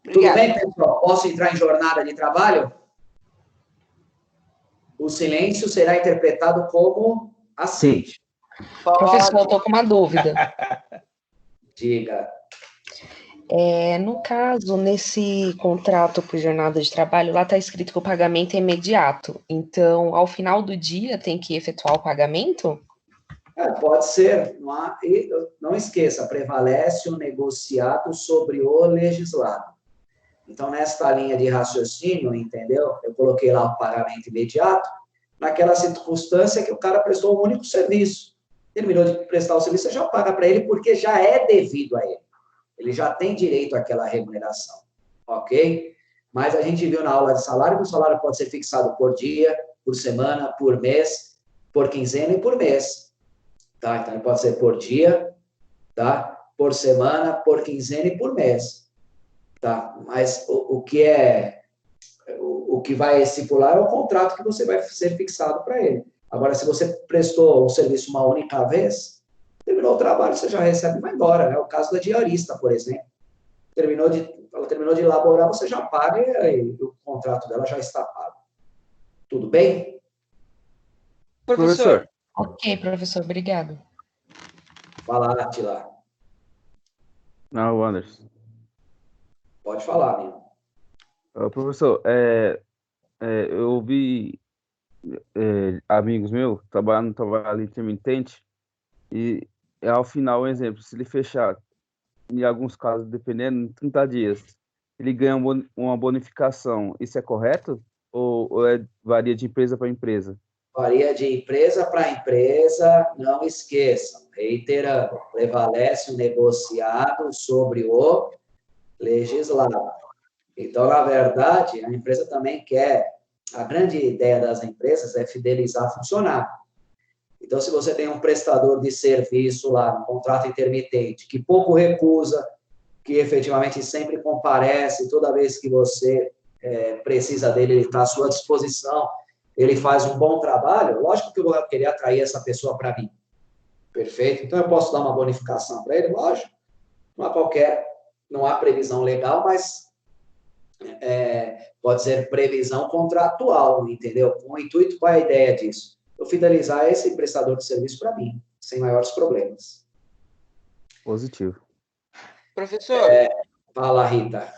Obrigada. Tudo bem, pessoal? Posso entrar em jornada de trabalho? O silêncio será interpretado como aceite. Professor, eu estou com uma dúvida. Diga. No caso, nesse contrato por jornada de trabalho, lá está escrito que o pagamento é imediato. Então, ao final do dia, tem que efetuar o pagamento? Pode ser. Não esqueça, prevalece o negociado sobre o legislado. Então, nesta linha de raciocínio, entendeu? Eu coloquei lá o pagamento imediato, naquela circunstância que o cara prestou um único serviço. Terminou de prestar o serviço, você já paga para ele, porque já é devido a ele. Ele já tem direito àquela remuneração, ok? Mas a gente viu na aula de salário que o salário pode ser fixado por dia, por semana, por mês, por quinzena e por mês. Tá? Então, ele pode ser por dia, tá? Por semana, por quinzena e por mês. Tá? Mas o que vai estipular é o contrato que você vai ser fixado para ele. Agora, se você prestou o serviço uma única vez, terminou o trabalho, você já recebe e vai embora. É o caso da diarista, por exemplo. Ela terminou de elaborar, você já paga e o contrato dela já está pago. Tudo bem? Professor. Ok, professor, obrigado. Fala, Atila. Não, Anderson. Pode falar, amigo. Professor, eu vi amigos meus trabalhando no trabalho intermitente e ao final, um exemplo, se ele fechar, em alguns casos, dependendo, 30 dias, ele ganha uma bonificação. Isso é correto? Ou varia de empresa para empresa? Varia de empresa para empresa, não esqueçam, reiterando, prevalece o negociado sobre o legislado. Então, na verdade, a empresa também quer, a grande ideia das empresas é fidelizar funcionário. Então, se você tem um prestador de serviço lá, no contrato intermitente, que pouco recusa, que efetivamente sempre comparece, toda vez que você precisa dele, ele está à sua disposição, ele faz um bom trabalho, lógico que eu vou querer atrair essa pessoa para mim. Perfeito? Então, eu posso dar uma bonificação para ele? Lógico. Não há previsão legal, mas pode ser previsão contratual, entendeu? Com o intuito, qual é a ideia disso? Eu fidelizar esse prestador de serviço para mim, sem maiores problemas. Positivo. Professor, Fala, Rita.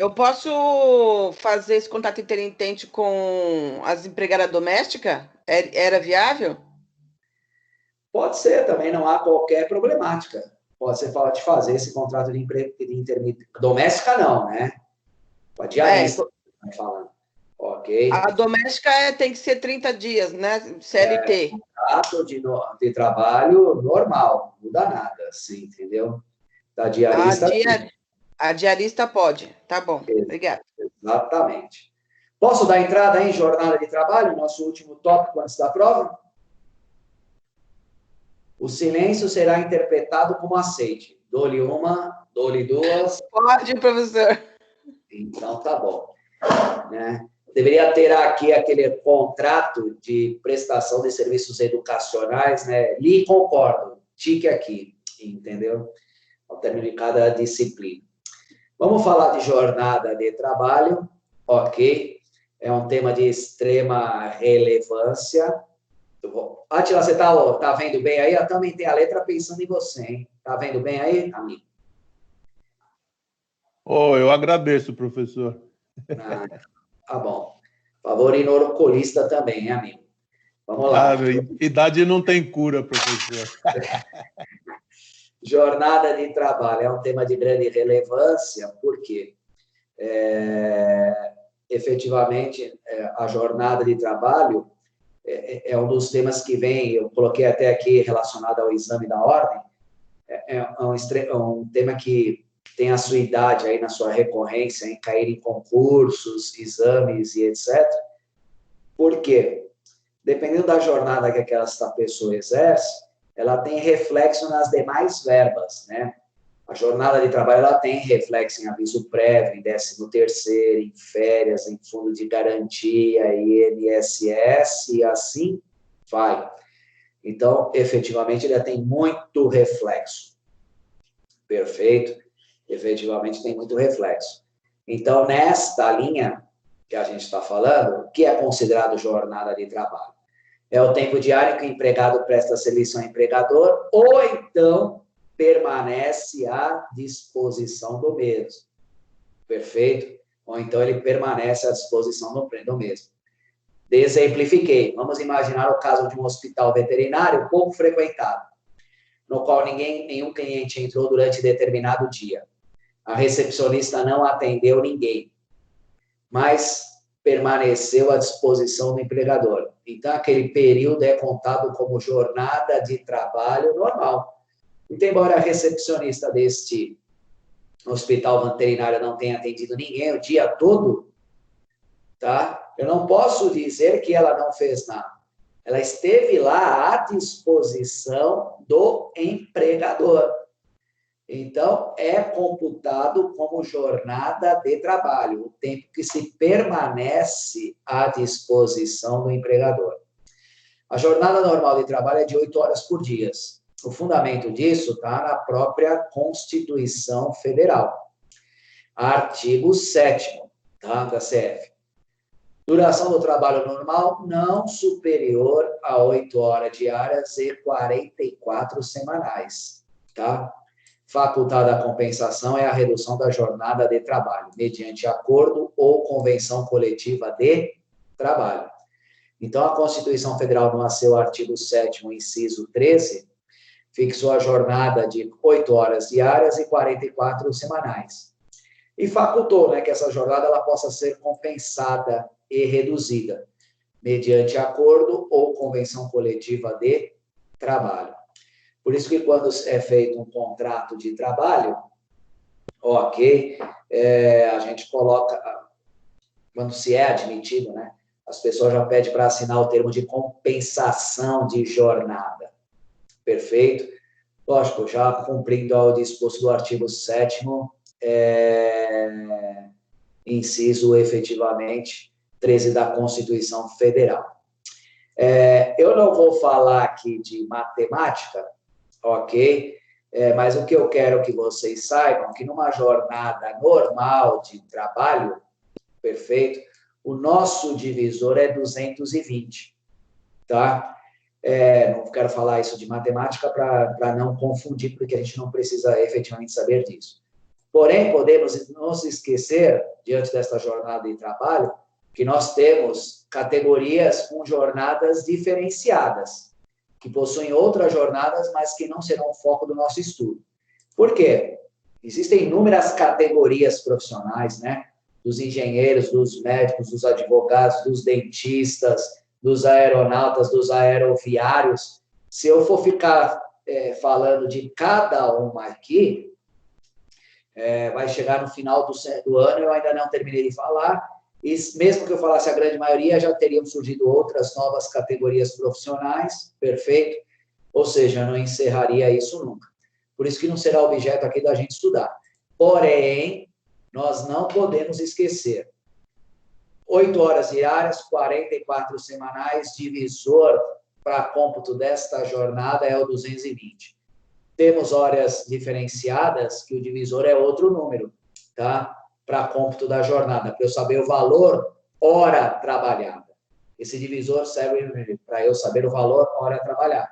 eu posso fazer esse contato intermitente com as empregadas domésticas? Era viável? Pode ser, também não há qualquer problemática. Pode ser de fazer esse contrato de intermitente. Doméstica, não, né? Pode diarista, falando. Ok. A doméstica tem que ser 30 dias, né? CLT. Contrato de trabalho normal, não muda nada, assim, entendeu? Da diarista. A diarista pode. Tá bom, obrigada. Exatamente. Posso dar entrada em jornada de trabalho, nosso último tópico antes da prova? O silêncio será interpretado como aceite. Dou-lhe uma, dou-lhe duas. Pode, professor. Então, tá bom. Né? Deveria ter aqui aquele contrato de prestação de serviços educacionais, né? Li e concordo. Tique aqui, entendeu? Ao término de cada disciplina. Vamos falar de jornada de trabalho, ok? É um tema de extrema relevância. Átila, você tá vendo bem aí? Eu também tenho a letra pensando em você, hein? Tá vendo bem aí, amigo? Eu agradeço, professor. Tá bom. Favorino oculista também, hein, amigo? Vamos lá. Idade não tem cura, professor. Jornada de trabalho é um tema de grande relevância, porque efetivamente a jornada de trabalho é um dos temas que vem, eu coloquei até aqui relacionado ao exame da ordem, é um tema que tem a sua idade aí na sua recorrência, em cair em concursos, exames e etc. Por quê? Dependendo da jornada que aquela pessoa exerce, ela tem reflexo nas demais verbas, né? A jornada de trabalho, ela tem reflexo em aviso prévio, em 13º, em férias, em fundo de garantia, INSS, e assim vai. Então, efetivamente, ele tem muito reflexo. Perfeito? Efetivamente, tem muito reflexo. Então, nesta linha que a gente está falando, o que é considerado jornada de trabalho? É o tempo diário que o empregado presta serviço ao empregador, ou então permanece à disposição do mesmo. Perfeito? Ou então ele permanece à disposição do mesmo. Exemplifiquei. Vamos imaginar o caso de um hospital veterinário pouco frequentado, no qual nenhum cliente entrou durante determinado dia. A recepcionista não atendeu ninguém, mas permaneceu à disposição do empregador. Então, aquele período é contado como jornada de trabalho normal. Então, embora a recepcionista deste hospital veterinário não tenha atendido ninguém o dia todo, tá? Eu não posso dizer que ela não fez nada. Ela esteve lá à disposição do empregador. Então, é computado como jornada de trabalho, o tempo que se permanece à disposição do empregador. A jornada normal de trabalho é de 8 horas por dia. O fundamento disso está na própria Constituição Federal. Artigo 7º, tá, da CF. Duração do trabalho normal não superior a 8 horas diárias e 44 semanais, tá? Facultada a compensação é a redução da jornada de trabalho, mediante acordo ou convenção coletiva de trabalho. Então, a Constituição Federal, no seu artigo 7º, inciso 13, fixou a jornada de 8 horas diárias e 44 semanais. E facultou, né, que essa jornada ela possa ser compensada e reduzida, mediante acordo ou convenção coletiva de trabalho. Por isso que quando é feito um contrato de trabalho, ok, a gente coloca, quando se é admitido, né, as pessoas já pedem para assinar o termo de compensação de jornada. Perfeito? Lógico, já cumprindo o disposto do artigo 7º, inciso, efetivamente, 13 da Constituição Federal. Eu não vou falar aqui de matemática, ok? Mas o que eu quero que vocês saibam, que numa jornada normal de trabalho, perfeito, o nosso divisor é 220, tá? Não quero falar isso de matemática para não confundir, porque a gente não precisa efetivamente saber disso. Porém, podemos nos esquecer, diante desta jornada de trabalho, que nós temos categorias com jornadas diferenciadas, que possuem outras jornadas, mas que não serão o foco do nosso estudo. Por quê? Existem inúmeras categorias profissionais, né? Dos engenheiros, dos médicos, dos advogados, dos dentistas, dos aeronautas, dos aeroviários. Se eu for ficar falando de cada uma aqui, vai chegar no final do ano, eu ainda não terminei de falar, e mesmo que eu falasse a grande maioria, já teriam surgido outras novas categorias profissionais, perfeito? Ou seja, eu não encerraria isso nunca. Por isso que não será objeto aqui da gente estudar. Porém, nós não podemos esquecer 8 horas diárias, 44 semanais, divisor para cômputo desta jornada é o 220. Temos horas diferenciadas, que o divisor é outro número, tá? Para cômputo da jornada, para eu saber o valor hora trabalhada. Esse divisor serve para eu saber o valor hora trabalhada.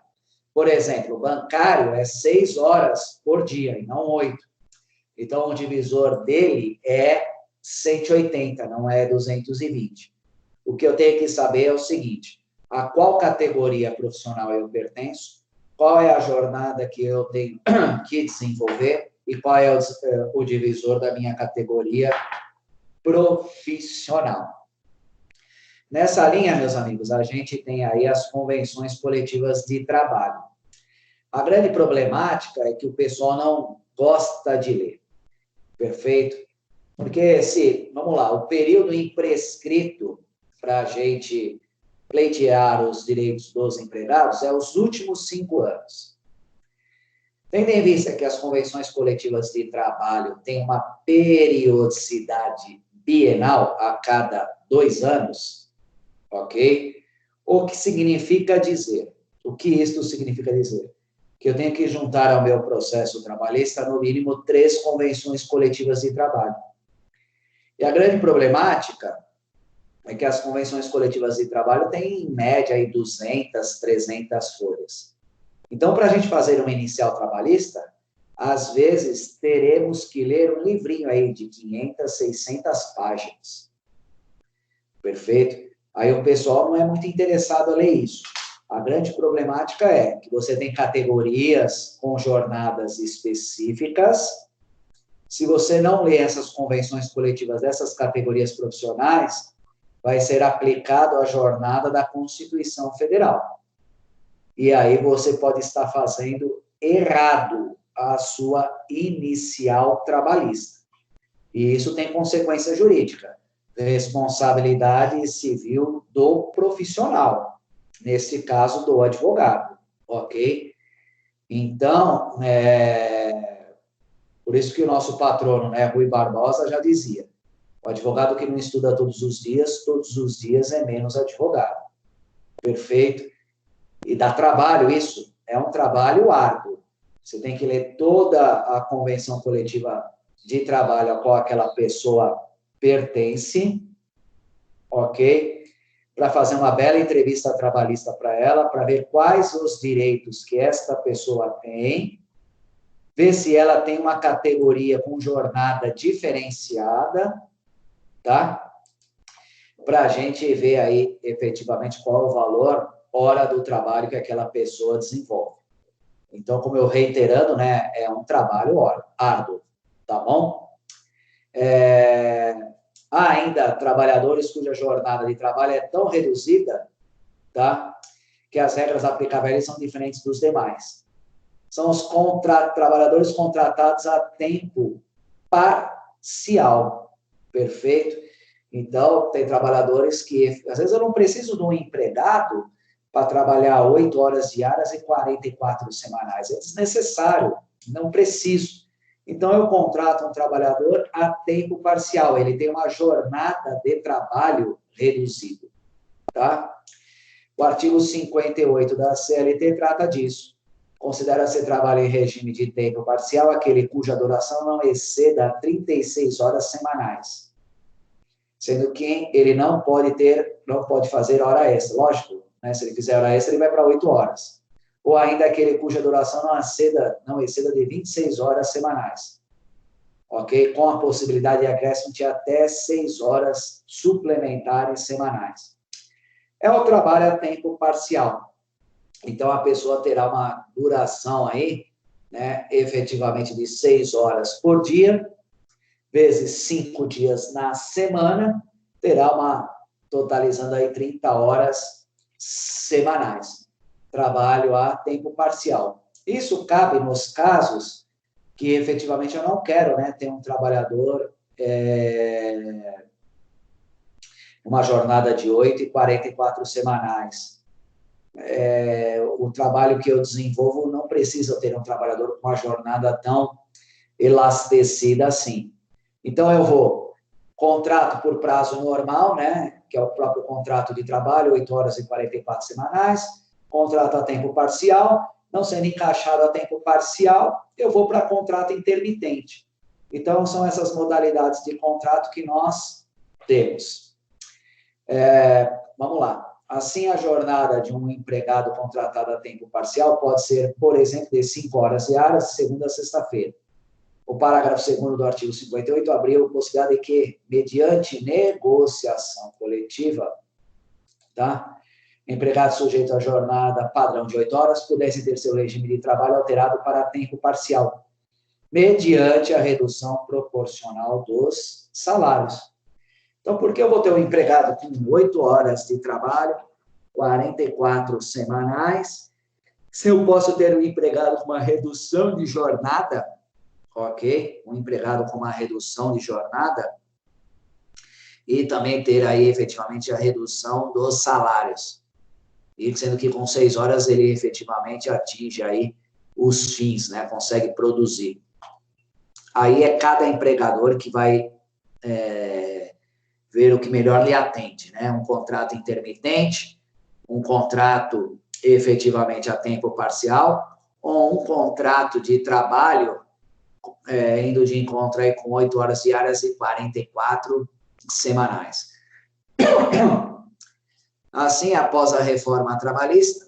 Por exemplo, o bancário é 6 horas por dia, e não 8. Então, o divisor dele é 180, não é 220. O que eu tenho que saber é o seguinte: a qual categoria profissional eu pertenço, qual é a jornada que eu tenho que desenvolver e qual é o divisor da minha categoria profissional. Nessa linha, meus amigos, a gente tem aí as convenções coletivas de trabalho. A grande problemática é que o pessoal não gosta de ler. Perfeito? Porque vamos lá, o período imprescrito para a gente pleitear os direitos dos empregados é os últimos 5 anos. Tendo em vista que as convenções coletivas de trabalho têm uma periodicidade bienal a cada 2 anos, ok? O que significa dizer? O que isto significa dizer? Que eu tenho que juntar ao meu processo trabalhista, no mínimo, 3 convenções coletivas de trabalho. E a grande problemática é que as convenções coletivas de trabalho têm, em média, aí 200, 300 folhas. Então, para a gente fazer uma inicial trabalhista, às vezes teremos que ler um livrinho aí de 500, 600 páginas. Perfeito? Aí o pessoal não é muito interessado a ler isso. A grande problemática é que você tem categorias com jornadas específicas. Se você não lê essas convenções coletivas dessas categorias profissionais, vai ser aplicado a jornada da Constituição Federal. E aí você pode estar fazendo errado a sua inicial trabalhista. E isso tem consequência jurídica. Responsabilidade civil do profissional. Nesse caso, do advogado, ok? Então, por isso que o nosso patrono, né, Rui Barbosa, já dizia, o advogado que não estuda todos os dias é menos advogado. Perfeito? E dá trabalho isso, é um trabalho árduo. Você tem que ler toda a convenção coletiva de trabalho a qual aquela pessoa pertence, ok? Para fazer uma bela entrevista trabalhista para ela, para ver quais os direitos que esta pessoa tem, ver se ela tem uma categoria com jornada diferenciada, tá? para a gente ver aí, efetivamente, qual é o valor hora do trabalho que aquela pessoa desenvolve. Então, como eu reiterando, né, é um trabalho árduo, tá bom? Há ainda trabalhadores cuja jornada de trabalho é tão reduzida, tá, que as regras aplicáveis são diferentes dos demais. São os trabalhadores contratados a tempo parcial, perfeito? Então, tem trabalhadores que, às vezes, eu não preciso de um empregado para trabalhar 8 horas diárias e 44 semanais. É desnecessário, não preciso. Então, eu contrato um trabalhador a tempo parcial. Ele tem uma jornada de trabalho reduzida, tá? O artigo 58 da CLT trata disso. Considera-se trabalho em regime de tempo parcial aquele cuja duração não exceda 36 horas semanais, sendo que ele não pode fazer hora extra. Lógico, né? Se ele fizer hora extra, ele vai para 8 horas. Ou ainda aquele cuja duração não exceda de 26 horas semanais. Ok? Com a possibilidade de acréscimo de até 6 horas suplementares semanais. É o trabalho a tempo parcial. Então, a pessoa terá uma duração aí, né, efetivamente de 6 horas por dia, vezes 5 dias na semana, terá totalizando aí 30 horas semanais. Trabalho a tempo parcial. Isso cabe nos casos que efetivamente eu não quero, né, ter um trabalhador uma jornada de 8 e 44 semanais. O trabalho que eu desenvolvo não precisa ter um trabalhador com uma jornada tão elastecida assim. Então, eu contrato por prazo normal, né, que é o próprio contrato de trabalho, 8 horas e 44 semanais, contrato a tempo parcial, não sendo encaixado a tempo parcial, eu vou para contrato intermitente. Então, são essas modalidades de contrato que nós temos. Vamos lá. Assim, a jornada de um empregado contratado a tempo parcial pode ser, por exemplo, de 5 horas diárias, de segunda a sexta-feira. O parágrafo 2º do artigo 58 abriu a possibilidade de que, mediante negociação coletiva, tá, empregados sujeitos à jornada padrão de 8 horas pudessem ter seu regime de trabalho alterado para tempo parcial, mediante a redução proporcional dos salários. Então, por que eu vou ter um empregado com 8 horas de trabalho, 44 semanais, se eu posso ter um empregado com uma redução de jornada, ok? Um empregado com uma redução de jornada, e também ter aí, efetivamente, a redução dos salários. E sendo que com 6 horas ele efetivamente atinge aí os fins, né? Consegue produzir. Aí é cada empregador que vai ver o que melhor lhe atende, né? Um contrato intermitente, um contrato efetivamente a tempo parcial, ou um contrato de trabalho indo de encontro aí com 8 horas diárias e 44 semanais. Assim, após a reforma trabalhista,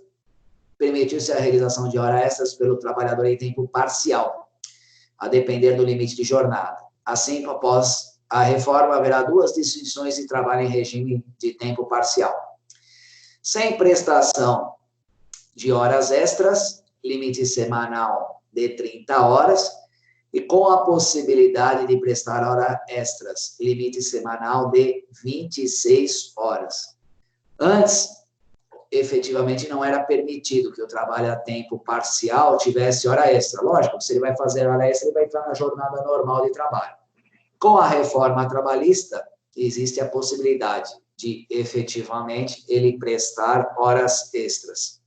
permitiu-se a realização de horas extras pelo trabalhador em tempo parcial, a depender do limite de jornada. Assim, após a reforma, haverá 2 distinções de trabalho em regime de tempo parcial. Sem prestação de horas extras, limite semanal de 30 horas, e com a possibilidade de prestar horas extras, limite semanal de 26 horas. Antes, efetivamente, não era permitido que o trabalho a tempo parcial tivesse hora extra. Lógico, se ele vai fazer hora extra, ele vai entrar na jornada normal de trabalho. Com a reforma trabalhista, existe a possibilidade de, efetivamente, ele prestar horas extras.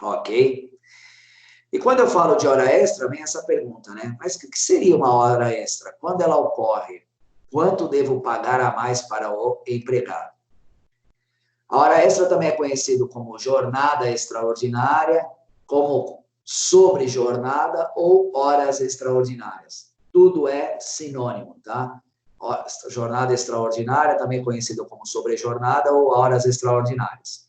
Ok? E quando eu falo de hora extra, vem essa pergunta, né? Mas o que seria uma hora extra? Quando ela ocorre, quanto devo pagar a mais para o empregado? A hora extra também é conhecido como jornada extraordinária, como sobrejornada ou horas extraordinárias. Tudo é sinônimo, tá? Jornada extraordinária, também conhecido como sobrejornada ou horas extraordinárias.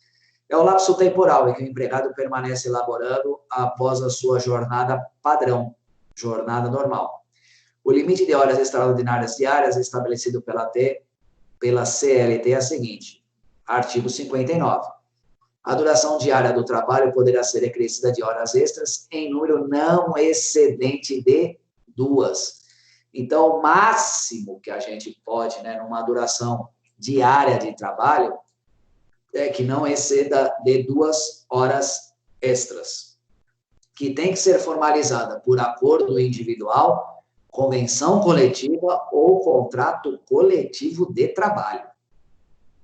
É o lapso temporal em que o empregado permanece laborando após a sua jornada padrão, jornada normal. O limite de horas extraordinárias diárias é estabelecido pela pela CLT é a seguinte, artigo 59. A duração diária do trabalho poderá ser acrescida de horas extras em número não excedente de 2. Então, o máximo que a gente pode, né, numa duração diária de trabalho, é que não exceda de 2 horas extras, que tem que ser formalizada por acordo individual, convenção coletiva ou contrato coletivo de trabalho.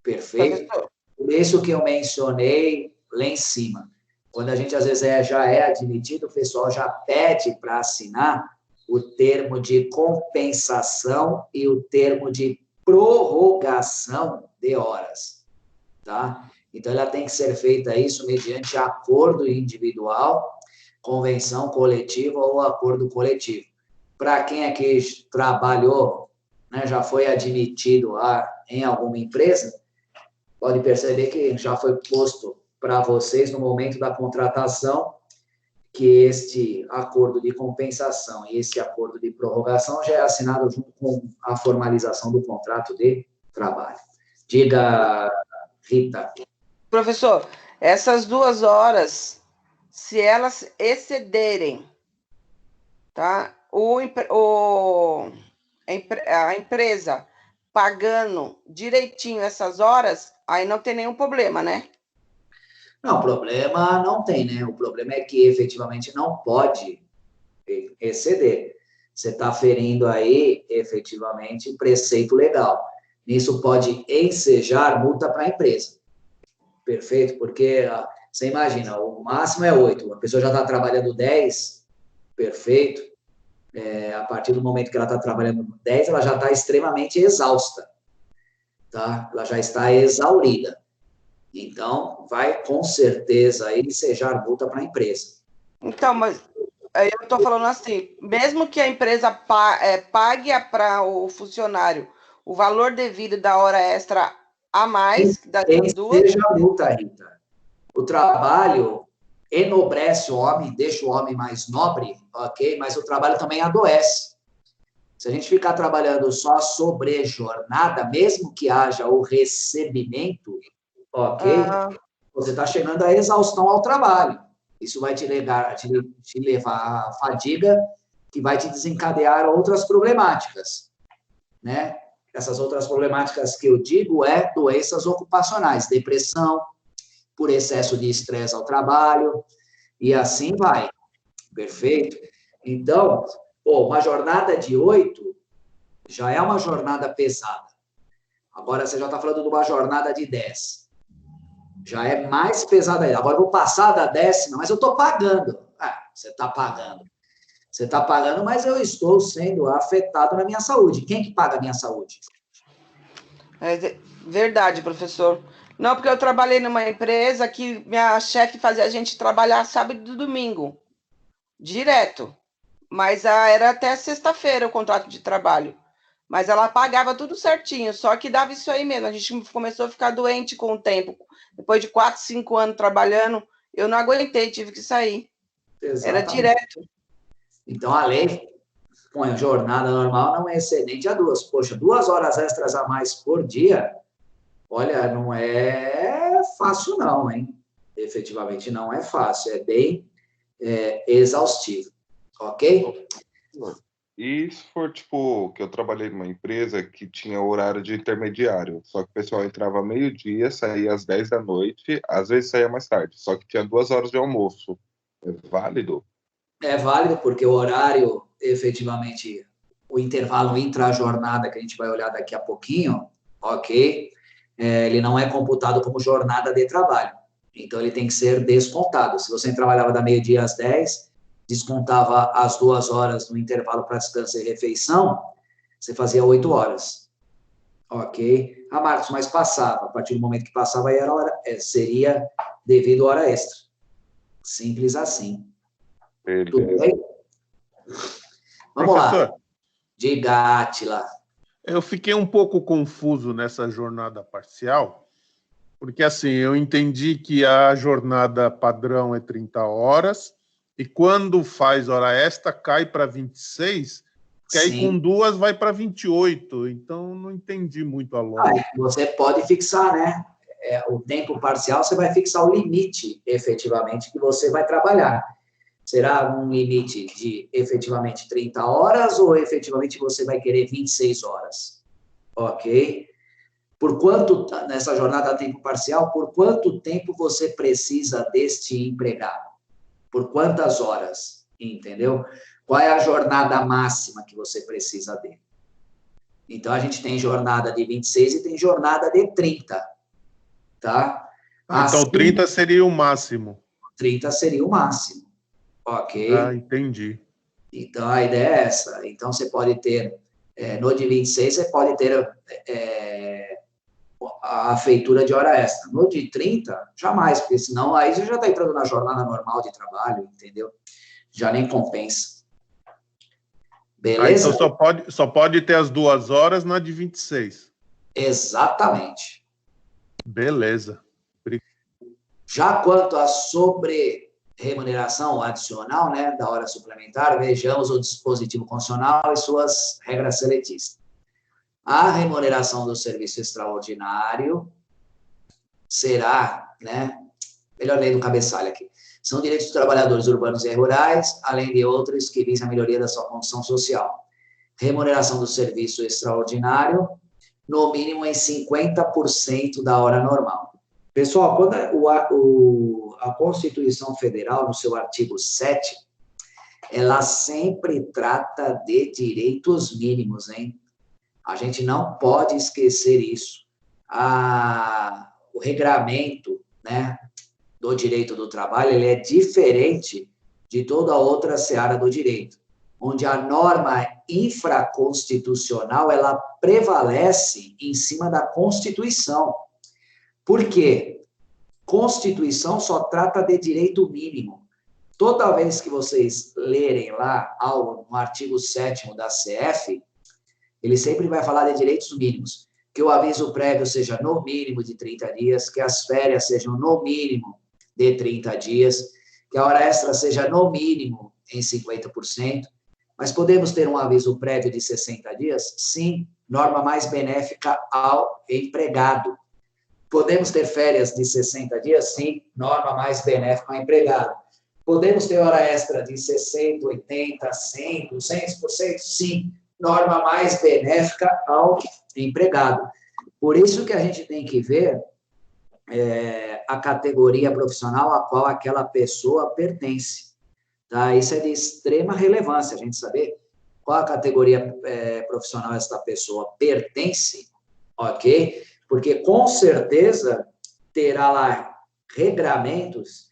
Perfeito? Por isso que eu mencionei lá em cima. Quando a gente, às vezes, já é admitido, o pessoal já pede para assinar o termo de compensação e o termo de prorrogação de horas, tá? Então, ela tem que ser feita isso mediante acordo individual, convenção coletiva ou acordo coletivo. Para quem aqui trabalhou, né, já foi admitido em alguma empresa, pode perceber que já foi posto para vocês, no momento da contratação, que este acordo de compensação e esse acordo de prorrogação já é assinado junto com a formalização do contrato de trabalho. Diga, Rita. Professor, essas 2 horas, se elas excederem, tá? A empresa pagando direitinho essas horas, aí não tem nenhum problema, né? Não, problema não tem, né? O problema é que efetivamente não pode exceder. Você está ferindo aí, efetivamente, preceito legal. Isso pode ensejar multa para a empresa. Perfeito? Porque você imagina, o máximo é 8. A pessoa já está trabalhando 10, perfeito. A partir do momento que ela está trabalhando 10, ela já está extremamente exausta. Tá? Ela já está exaurida. Então, vai com certeza aí ensejar multa para a empresa. Então, mas eu estou falando assim, mesmo que a empresa pague para o funcionário o valor devido da hora extra a mais, das 2... Enseja multa, Rita. O trabalho enobrece o homem, deixa o homem mais nobre, ok? Mas o trabalho também adoece. Se a gente ficar trabalhando só sobre jornada, mesmo que haja o recebimento, ok? Você está chegando à exaustão ao trabalho. Isso vai te levar à fadiga, que vai te desencadear outras problemáticas, né? Essas outras problemáticas que eu digo doenças ocupacionais, depressão, por excesso de estresse ao trabalho, e assim vai. Perfeito? Então, uma jornada de 8 já é uma jornada pesada. Agora, você já está falando de uma jornada de 10. Já é mais pesada ainda. Agora, eu vou passar da 10ª, mas eu estou pagando. Você está pagando. Você está pagando, mas eu estou sendo afetado na minha saúde. Quem que paga a minha saúde? É verdade, professor. Não, porque eu trabalhei numa empresa que minha chefe fazia a gente trabalhar sábado e domingo. Direto. Mas era até sexta-feira o contrato de trabalho. Mas ela pagava tudo certinho, só que dava isso aí mesmo. A gente começou a ficar doente com o tempo. Depois de 4, 5 anos trabalhando, eu não aguentei, tive que sair. Exatamente. Era direto. Então, a lei põe a jornada normal não é excedente a 2. Poxa, 2 horas extras a mais por dia, olha, não é fácil não, hein? Efetivamente não é fácil, é bem exaustivo, ok? E se for, tipo, que eu trabalhei numa empresa que tinha horário de intermediário, só que o pessoal entrava meio-dia, saía às 10 da noite, às vezes saía mais tarde, só que tinha 2 horas de almoço. É válido? É válido porque o horário, efetivamente, o intervalo intra-jornada, que a gente vai olhar daqui a pouquinho, ok? Ele não é computado como jornada de trabalho. Então, ele tem que ser descontado. Se você trabalhava da meio-dia às 10, descontava as 2 horas no intervalo para descanso e refeição, você fazia 8 horas. Ok? Marcos, mas passava. A partir do momento que passava, aí seria devido a hora extra. Simples assim. Tudo bem? Vamos Professor, lá. Diga, Átila. Eu fiquei um pouco confuso nessa jornada parcial, porque assim, eu entendi que a jornada padrão é 30 horas, e quando faz hora extra, cai para 26, Que aí Sim. com 2 vai para 28, então não entendi muito a lógica. Você pode fixar, né? O tempo parcial, você vai fixar o limite, efetivamente, que você vai trabalhar. Será um limite de, efetivamente, 30 horas ou, efetivamente, você vai querer 26 horas? Ok? Por quanto, nessa jornada a tempo parcial, por quanto tempo você precisa deste empregado? Por quantas horas? Entendeu? Qual é a jornada máxima que você precisa dele? Então, a gente tem jornada de 26 e tem jornada de 30. Tá? Então, 30 seria o máximo. 30 seria o máximo. Ok? Entendi. Então, a ideia é essa. Então, você pode ter, no de 26, você pode ter a feitura de hora extra. No de 30, jamais, porque senão aí você já está entrando na jornada normal de trabalho, entendeu? Já nem compensa. Beleza? Então, só pode ter as 2 horas na de 26. Exatamente. Beleza. Já quanto à sobre-remuneração adicional, né, da hora suplementar, vejamos o dispositivo constitucional e suas regras seletistas. A remuneração do serviço extraordinário será, né, melhor lei do cabeçalho aqui, são direitos dos trabalhadores urbanos e rurais, além de outros que visam a melhoria da sua condição social. Remuneração do serviço extraordinário, no mínimo em 50% da hora normal. Pessoal, quando a Constituição Federal, no seu artigo 7, ela sempre trata de direitos mínimos, hein? A gente não pode esquecer isso. O regramento, né, do direito do trabalho, ele é diferente de toda outra seara do direito, onde a norma infraconstitucional, ela prevalece em cima da Constituição. Por quê? Constituição só trata de direito mínimo. Toda vez que vocês lerem lá algo no artigo 7º da CF, ele sempre vai falar de direitos mínimos. Que o aviso prévio seja no mínimo de 30 dias, que as férias sejam no mínimo de 30 dias, que a hora extra seja no mínimo em 50%. Mas podemos ter um aviso prévio de 60 dias? Sim, norma mais benéfica ao empregado. Podemos ter férias de 60 dias? Sim, norma mais benéfica ao empregado. Podemos ter hora extra de 60, 80, 100, 200%? Sim, norma mais benéfica ao empregado. Por isso que a gente tem que ver a categoria profissional a qual aquela pessoa pertence. Tá? Isso é de extrema relevância, a gente saber qual a categoria profissional essa pessoa pertence, ok? Porque, com certeza, terá lá regramentos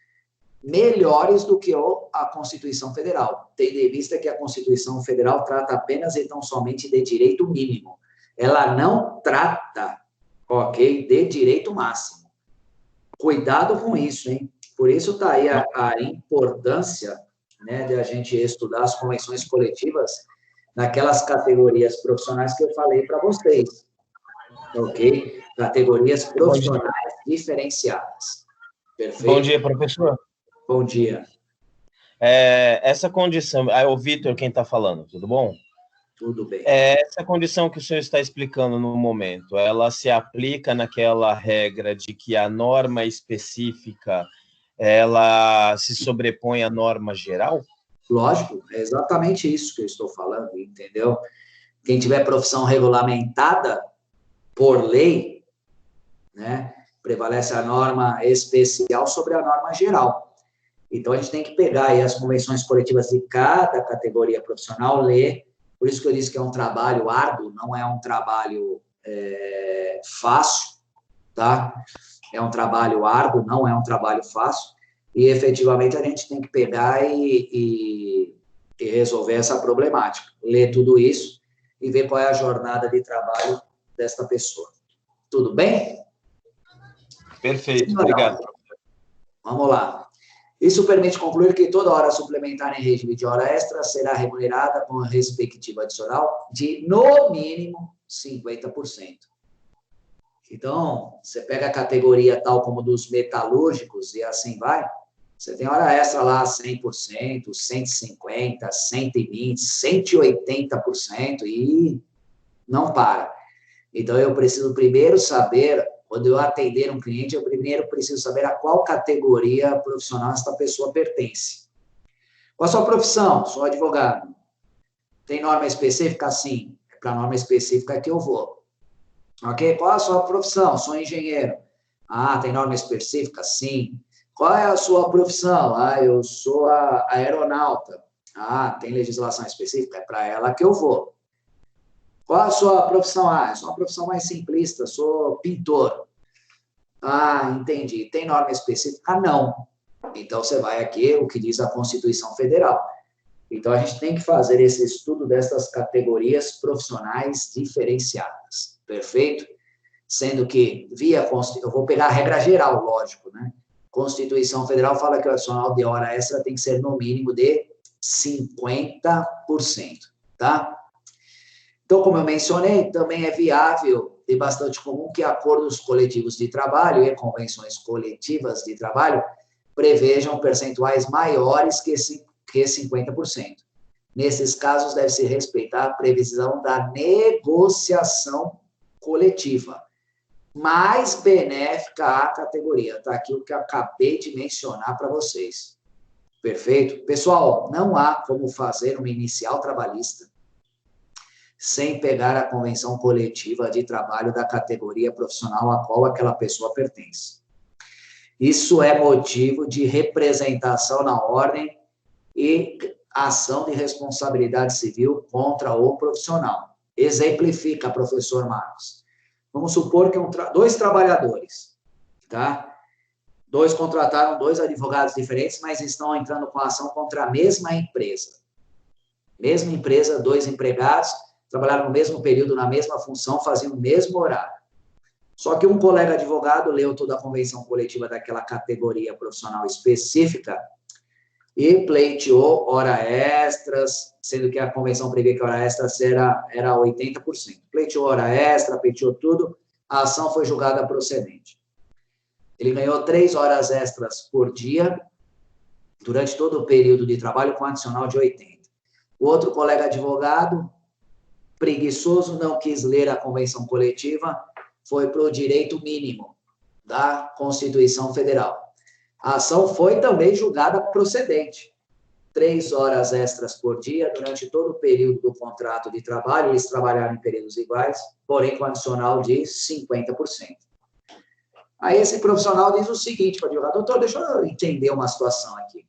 melhores do que a Constituição Federal, tendo em vista que a Constituição Federal trata apenas e tão somente de direito mínimo. Ela não trata, ok, de direito máximo. Cuidado com isso, hein? Por isso está aí a importância, né, de a gente estudar as convenções coletivas naquelas categorias profissionais que eu falei para vocês, ok? Categorias profissionais diferenciadas. Perfeito? Bom dia, professor. Bom dia. Essa condição... o Vitor, quem está falando, tudo bom? Tudo bem. Essa condição que o senhor está explicando no momento, ela se aplica naquela regra de que a norma específica, ela se sobrepõe à norma geral? Lógico, é exatamente isso que eu estou falando, entendeu? Quem tiver profissão regulamentada por lei, né, prevalece a norma especial sobre a norma geral. Então, a gente tem que pegar aí as convenções coletivas de cada categoria profissional, ler. Por isso que eu disse que é um trabalho árduo, não é um trabalho fácil, tá? É um trabalho árduo, não é um trabalho fácil. E, efetivamente, a gente tem que pegar e resolver essa problemática. Ler tudo isso e ver qual é a jornada de trabalho desta pessoa. Tudo bem? Perfeito, obrigado. Vamos lá. Isso permite concluir que toda hora suplementar em regime de hora extra será remunerada com a respectiva adicional de, no mínimo, 50%. Então, você pega a categoria tal como dos metalúrgicos e assim vai, Você tem hora extra lá 100%, 150%, 120%, 180% e não para. Então, eu preciso primeiro saber, quando eu atender um cliente, eu primeiro preciso saber a qual categoria profissional essa pessoa pertence. Qual a sua profissão? Sou advogado. Tem norma específica? Sim. É para a norma específica que eu vou. Ok? Qual a sua profissão? Sou engenheiro. Ah, tem norma específica? Sim. Qual é a sua profissão? Ah, eu sou a aeronauta. Ah, tem legislação específica? É para ela que eu vou. Qual a sua profissão? Ah, eu sou uma profissão mais simplista, sou pintor. Ah, entendi. Tem norma específica? Não. Então, você vai aqui, o que diz a Constituição Federal. Então, a gente tem que fazer esse estudo dessas categorias profissionais diferenciadas. Perfeito? Sendo que, eu vou pegar a regra geral, lógico, né? Constituição Federal fala que o adicional de hora extra tem que ser no mínimo de 50%, tá? Então, como eu mencionei, também é viável e bastante comum que acordos coletivos de trabalho e convenções coletivas de trabalho prevejam percentuais maiores que 50%. Nesses casos, deve-se respeitar a previsão da negociação coletiva, mais benéfica à categoria. Está aqui o que eu acabei de mencionar para vocês. Perfeito? Pessoal, não há como fazer uma inicial trabalhista sem pegar a convenção coletiva de trabalho da categoria profissional a qual aquela pessoa pertence. Isso é motivo de representação na ordem e ação de responsabilidade civil contra o profissional. Exemplifica, professor Marcos. Vamos supor que dois trabalhadores, tá? Dois contrataram dois advogados diferentes, mas estão entrando com ação contra a mesma empresa. Mesma empresa, dois empregados, trabalharam no mesmo período, na mesma função, faziam o mesmo horário. Só que um colega advogado leu toda a convenção coletiva daquela categoria profissional específica e pleiteou hora extras, sendo que a convenção prevê que a hora extra era 80%. Pleiteou hora extra, pleiteou tudo, a ação foi julgada procedente. Ele ganhou 3 horas extras por dia, durante todo o período de trabalho, com adicional de 80. O outro colega advogado, preguiçoso, não quis ler a convenção coletiva, foi para o direito mínimo da Constituição Federal. A ação foi também julgada procedente. 3 horas extras por dia, durante todo o período do contrato de trabalho, eles trabalharam em períodos iguais, porém com adicional de 50%. Aí esse profissional diz o seguinte para o advogado: doutor, deixa eu entender uma situação aqui.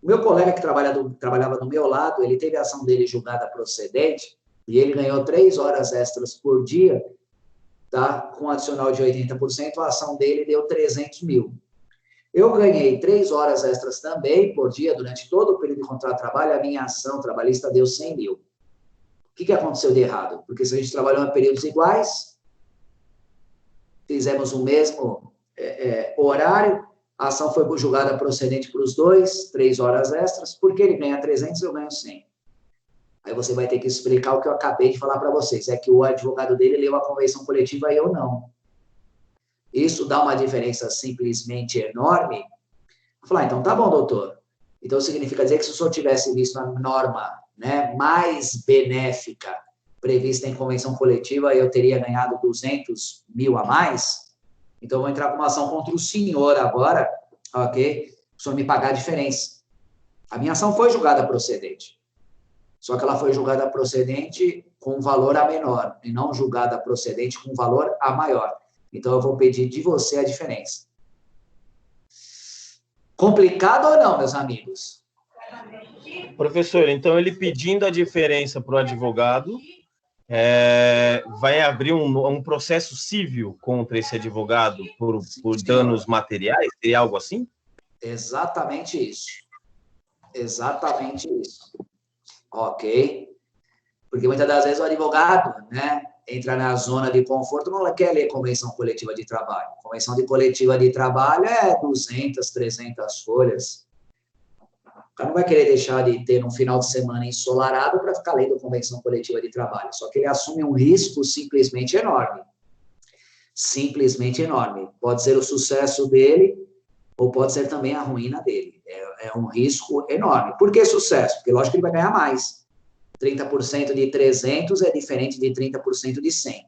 O meu colega que trabalhava do meu lado, ele teve a ação dele julgada procedente, e ele ganhou 3 horas extras por dia, tá? Com adicional de 80%, a ação dele deu 300 mil. Eu ganhei 3 horas extras também por dia, durante todo o período de contrato de trabalho, a minha ação trabalhista deu 100 mil. O que aconteceu de errado? Porque se a gente trabalhou em períodos iguais, fizemos o mesmo horário, a ação foi julgada procedente para os dois, 3 horas extras, porque ele ganha 300 e eu ganho 100. Aí você vai ter que explicar o que eu acabei de falar para vocês, é que o advogado dele leu a convenção coletiva e eu não. Isso dá uma diferença simplesmente enorme. Vou falar, então tá bom, doutor. Então significa dizer que se o senhor tivesse visto a norma, né, mais benéfica prevista em convenção coletiva, eu teria ganhado 200 mil a mais? Então eu vou entrar com uma ação contra o senhor agora, ok? O senhor me pagar a diferença. A minha ação foi julgada procedente. Só que ela foi julgada procedente com valor a menor, e não julgada procedente com valor a maior. Então, eu vou pedir de você a diferença. Complicado ou não, meus amigos? Professor, então ele pedindo a diferença para o advogado, vai abrir um processo civil contra esse advogado por danos materiais? Seria algo assim? Exatamente isso. Exatamente isso. Ok? Porque muitas das vezes o advogado, né, entra na zona de conforto, não quer ler convenção coletiva de trabalho. Convenção coletiva de trabalho é 200, 300 folhas. O cara não vai querer deixar de ter um final de semana ensolarado para ficar lendo convenção coletiva de trabalho. Só que ele assume um risco simplesmente enorme. Simplesmente enorme. Pode ser o sucesso dele, ou pode ser também a ruína dele. É um risco enorme. Por que sucesso? Porque, lógico que ele vai ganhar mais. 30% de 300 é diferente de 30% de 100.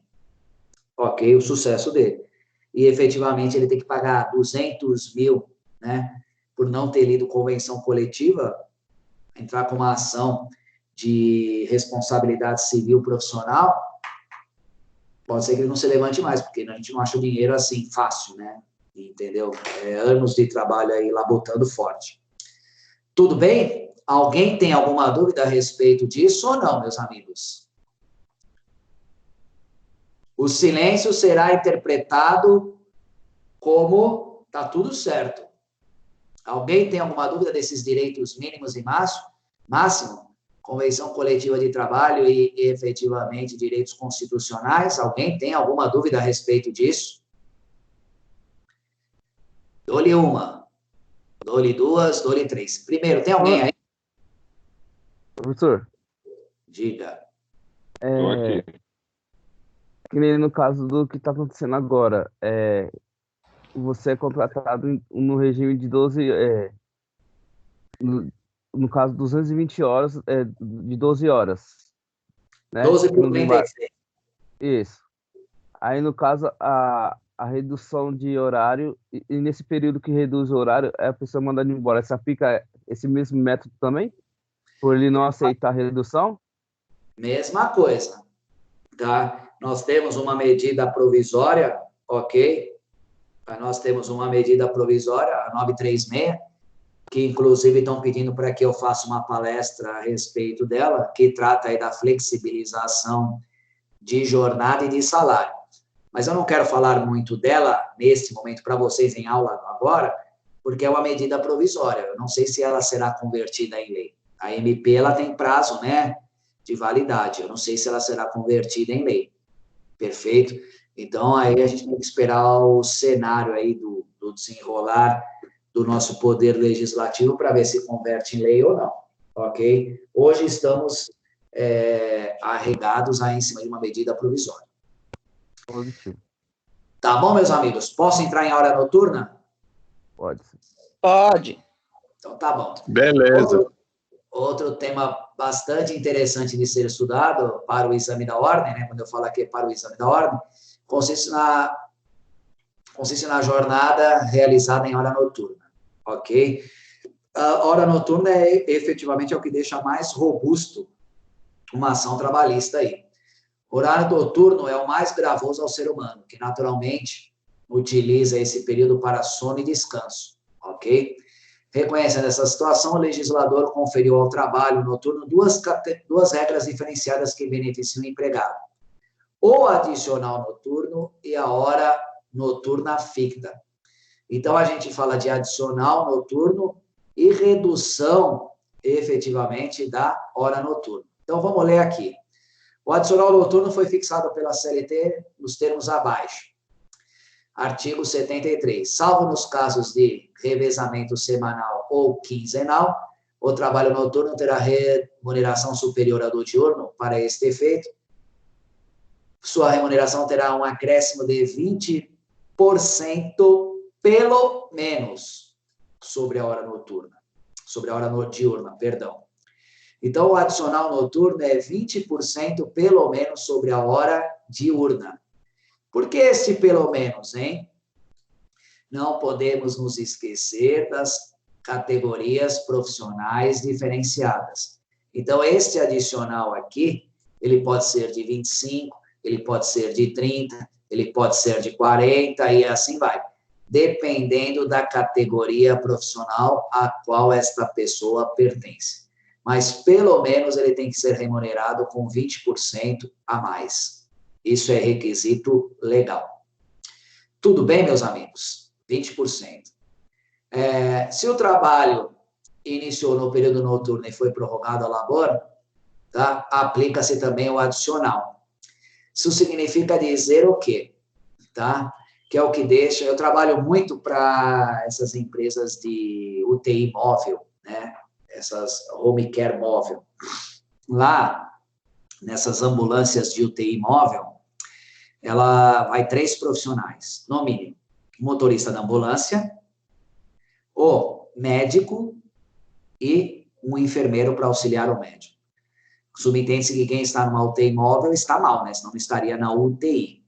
Ok, o sucesso dele. E, efetivamente, ele tem que pagar 200 mil, né, por não ter lido convenção coletiva, entrar com uma ação de responsabilidade civil profissional, pode ser que ele não se levante mais, porque a gente não acha o dinheiro assim fácil, né? Entendeu? Anos de trabalho aí labutando forte. Tudo bem? Alguém tem alguma dúvida a respeito disso ou não, meus amigos? O silêncio será interpretado como tá tudo certo. Alguém tem alguma dúvida desses direitos mínimos e máximo? Convenção coletiva de trabalho e, efetivamente, direitos constitucionais? Alguém tem alguma dúvida a respeito disso? Dou-lhe uma, dou-lhe duas, dou-lhe três. Primeiro, tem alguém aí? Professor, Diga. Estou aqui. que nem no caso do que está acontecendo agora, você é contratado no regime de 12, no caso, 220 horas, de 12 horas, né? 12 por 36. Isso. Aí, no caso, a redução de horário, e nesse período que reduz o horário, a pessoa mandada embora. Você aplica esse mesmo método também? Por ele não aceitar a redução? Mesma coisa, tá? Nós temos uma medida provisória, ok? Nós temos uma medida provisória, a 936, que inclusive estão pedindo para que eu faça uma palestra a respeito dela, que trata aí da flexibilização de jornada e de salário. Mas eu não quero falar muito dela nesse momento para vocês em aula agora, porque é uma medida provisória. Eu não sei se ela será convertida em lei. A MP ela tem prazo, né, de validade. Eu não sei se ela será convertida em lei. Perfeito? Então, aí a gente tem que esperar o cenário aí do desenrolar do nosso poder legislativo para ver se converte em lei ou não, ok? Hoje estamos arregados aí em cima de uma medida provisória. Positivo. Tá bom, meus amigos? Posso entrar em hora noturna? Pode. Pode. Então, tá bom. Beleza. Outro tema bastante interessante de ser estudado para o exame da ordem, né? Quando eu falo aqui para o exame da ordem, consiste na jornada realizada em hora noturna, ok? A hora noturna efetivamente é o que deixa mais robusto uma ação trabalhista aí. O horário noturno é o mais gravoso ao ser humano, que naturalmente utiliza esse período para sono e descanso, ok? Reconhecendo essa situação, o legislador conferiu ao trabalho noturno duas regras diferenciadas que beneficiam o empregado. O adicional noturno e a hora noturna ficta. Então, a gente fala de adicional noturno e redução, efetivamente, da hora noturna. Então, vamos ler aqui. O adicional noturno foi fixado pela CLT nos termos abaixo. Artigo 73. Salvo nos casos de revezamento semanal ou quinzenal, o trabalho noturno terá remuneração superior ao do diurno. Para este efeito, sua remuneração terá um acréscimo de 20%, pelo menos, sobre a hora noturna. Sobre a hora diurna, perdão. Então, o adicional noturno é 20%, pelo menos, sobre a hora diurna. Por que esse pelo menos, hein? Não podemos nos esquecer das categorias profissionais diferenciadas. Então, este adicional aqui, ele pode ser de 25, ele pode ser de 30, ele pode ser de 40 e assim vai, dependendo da categoria profissional a qual esta pessoa pertence. Mas, pelo menos, ele tem que ser remunerado com 20% a mais. Isso é requisito legal. Tudo bem, meus amigos? 20%. Se o trabalho iniciou no período noturno e foi prorrogado a labor, tá? Aplica-se também o adicional. Isso significa dizer o quê? Tá? Que é o que deixa... Eu trabalho muito para essas empresas de UTI móvel, né? Essas home care móvel. Lá, nessas ambulâncias de UTI móvel, ela vai 3 profissionais, no mínimo. Motorista da ambulância, o médico e um enfermeiro para auxiliar o médico. Subentende-se que quem está numa UTI móvel está mal, né? Senão não estaria na UTI.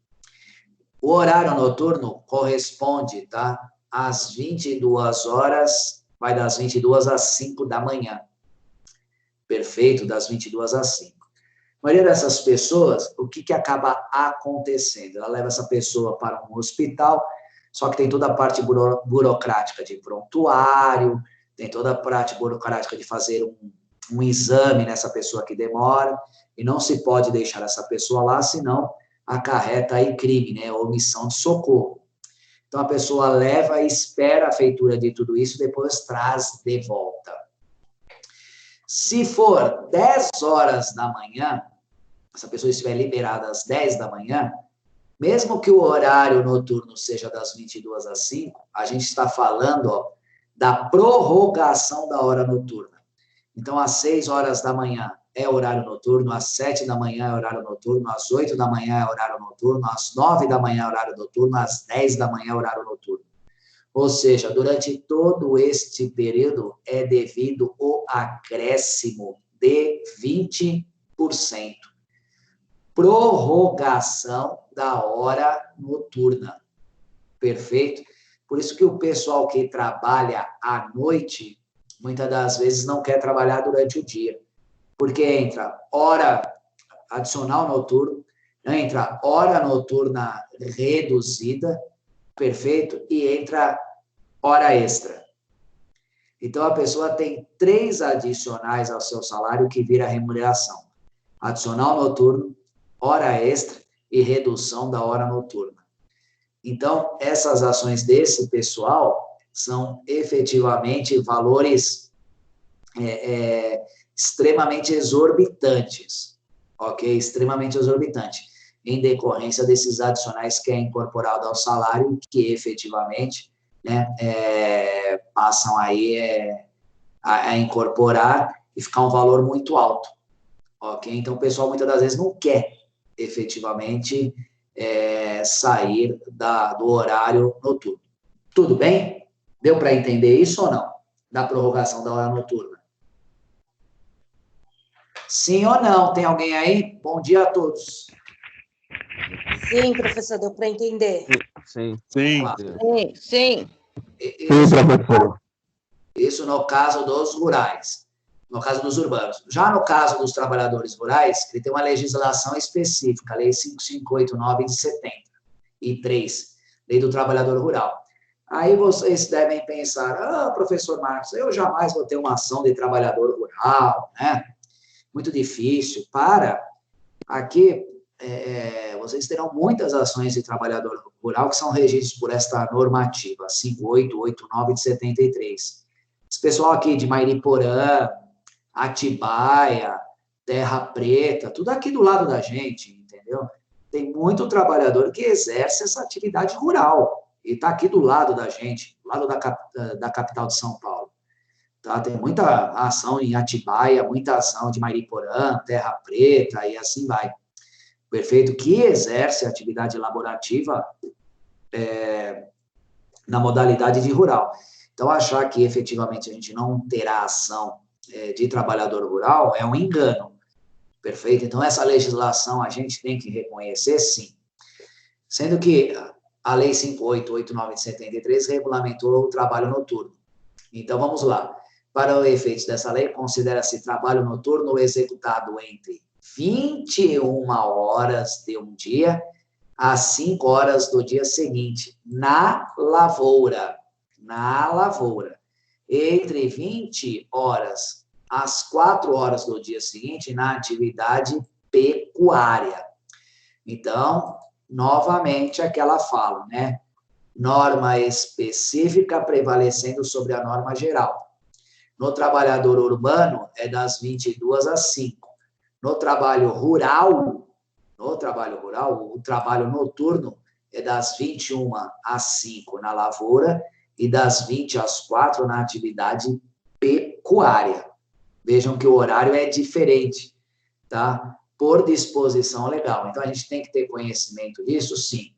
O horário noturno corresponde, tá? Às 22 horas, vai das 22 às 5 da manhã. Perfeito, das 22 às 5. A maioria dessas pessoas, o que acaba acontecendo? Ela leva essa pessoa para um hospital, só que tem toda a parte burocrática de prontuário, tem toda a parte burocrática de fazer um exame nessa pessoa que demora, e não se pode deixar essa pessoa lá, senão acarreta aí crime, né? Omissão de socorro. Então, a pessoa leva e espera a feitura de tudo isso, depois traz de volta. Se for 10 horas da manhã, essa pessoa estiver liberada às 10 da manhã, mesmo que o horário noturno seja das 22 às 5, a gente está falando, ó, da prorrogação da hora noturna. Então, às 6 horas da manhã é horário noturno, às 7 da manhã é horário noturno, às 8 da manhã é horário noturno, às 9 da manhã é horário noturno, às 10 da manhã é horário noturno. Ou seja, durante todo este período é devido o acréscimo de 20%. Prorrogação da hora noturna. Perfeito? Por isso que o pessoal que trabalha à noite, muitas das vezes não quer trabalhar durante o dia. Porque entra hora adicional noturno, entra hora noturna reduzida, perfeito? E entra hora extra. Então, a pessoa tem 3 adicionais ao seu salário que vira remuneração. Adicional noturno, hora extra e redução da hora noturna. Então, essas ações desse pessoal são efetivamente valores extremamente exorbitantes, ok? Extremamente exorbitantes, em decorrência desses adicionais que é incorporado ao salário, que efetivamente, né, passam aí a incorporar e ficar um valor muito alto, ok? Então, o pessoal muitas das vezes não quer efetivamente sair do horário noturno. Tudo bem? Deu para entender isso ou não? Da prorrogação da hora noturna. Sim ou não? Tem alguém aí? Bom dia a todos. Sim, professor, deu para entender. Sim. Sim. Sim. Isso no caso dos rurais. No caso dos urbanos. Já no caso dos trabalhadores rurais, ele tem uma legislação específica, a Lei 5589 de 73, Lei do Trabalhador Rural. Aí vocês devem pensar, professor Marcos, eu jamais vou ter uma ação de trabalhador rural, né? Muito difícil. Aqui, vocês terão muitas ações de trabalhador rural que são regidas por esta normativa, 5889 de 73. Esse pessoal aqui de Mairiporã, Atibaia, Terra Preta, tudo aqui do lado da gente, entendeu? Tem muito trabalhador que exerce essa atividade rural e está aqui do lado da gente, do lado da capital de São Paulo. Tá? Tem muita ação em Atibaia, muita ação de Mairiporã, Terra Preta e assim vai. Perfeito? Que exerce atividade laborativa na modalidade de rural. Então, achar que efetivamente a gente não terá ação de trabalhador rural é um engano, perfeito? Então, essa legislação a gente tem que reconhecer, sim. Sendo que a Lei 5889 de 73 regulamentou o trabalho noturno. Então, vamos lá. Para o efeito dessa lei, considera-se trabalho noturno executado entre 21 horas de um dia às 5 horas do dia seguinte, na lavoura. Entre 20 horas às 4 horas do dia seguinte, na atividade pecuária. Então, novamente, aquela fala, né? Norma específica prevalecendo sobre a norma geral. No trabalhador urbano, é das 22 às 5. No trabalho rural, o trabalho noturno é das 21 às 5 na lavoura e das 20 às 4 na atividade pecuária. Vejam que o horário é diferente, tá? Por disposição legal. Então, a gente tem que ter conhecimento disso, sim.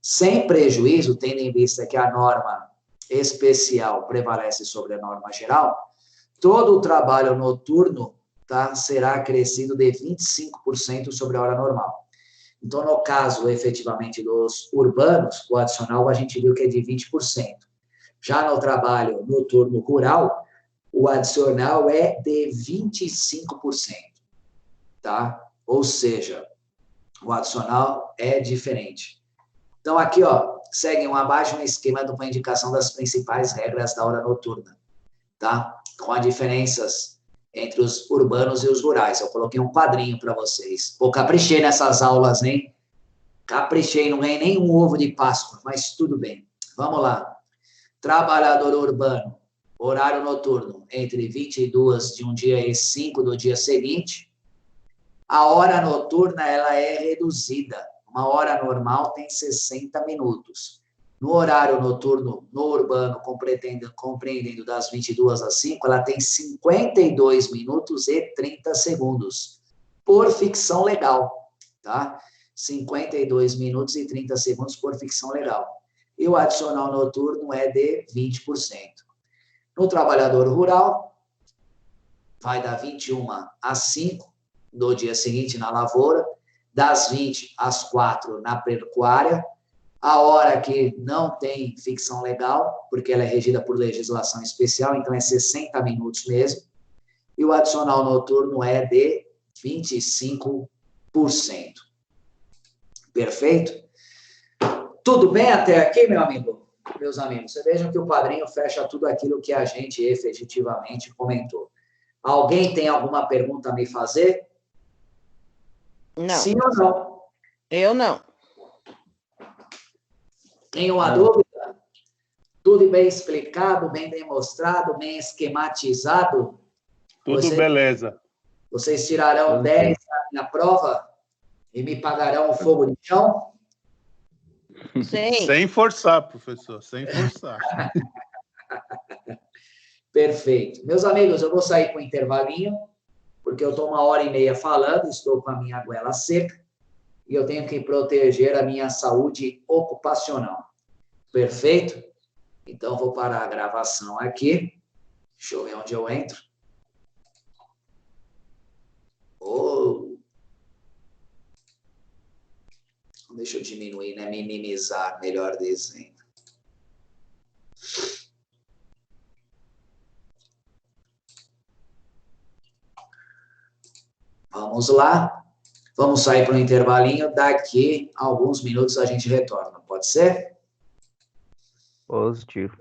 Sem prejuízo, tendo em vista que a norma especial prevalece sobre a norma geral, todo o trabalho noturno, tá, será acrescido de 25% sobre a hora normal. Então, no caso, efetivamente, dos urbanos, o adicional a gente viu que é de 20%. Já no trabalho noturno rural, o adicional é de 25%, tá? Ou seja, o adicional é diferente. Então, aqui, ó, segue abaixo um esquema de uma indicação das principais regras da hora noturna, tá? Com as diferenças entre os urbanos e os rurais. Eu coloquei um quadrinho para vocês. Pô, caprichei nessas aulas, hein? Caprichei, não ganhei nem um ovo de Páscoa, mas tudo bem. Vamos lá. Trabalhador urbano, horário noturno, entre 22 de um dia e 5 do dia seguinte. A hora noturna, ela é reduzida. Uma hora normal tem 60 minutos. No horário noturno, no urbano, compreendendo das 22 às 5, ela tem 52 minutos e 30 segundos, por ficção legal, tá? 52 minutos e 30 segundos por ficção legal. E o adicional noturno é de 20%. No trabalhador rural, vai da 21 às 5 do dia seguinte na lavoura, das 20 às 4 na pecuária, a hora que não tem ficção legal, porque ela é regida por legislação especial, então é 60 minutos mesmo, e o adicional noturno é de 25%. Perfeito? Tudo bem até aqui, meu amigo? Meus amigos, vocês vejam que o padrinho fecha tudo aquilo que a gente efetivamente comentou. Alguém tem alguma pergunta a me fazer? Não. Sim ou não? Eu não. Nenhuma dúvida? Tudo bem explicado, bem demonstrado, bem esquematizado? Tudo beleza. Vocês tirarão 10 na minha prova e me pagarão fogo de chão? Sim. Sem forçar, professor, sem forçar. Perfeito. Meus amigos, eu vou sair com um intervalinho, porque eu estou 1h30 falando, estou com a minha goela seca, e eu tenho que proteger a minha saúde ocupacional. Perfeito? Então, vou parar a gravação aqui. Deixa eu ver onde eu entro. Deixa eu diminuir, né? Minimizar, melhor dizendo. Vamos lá. Vamos sair para um intervalinho. Daqui a alguns minutos a gente retorna. Pode ser? Positivo.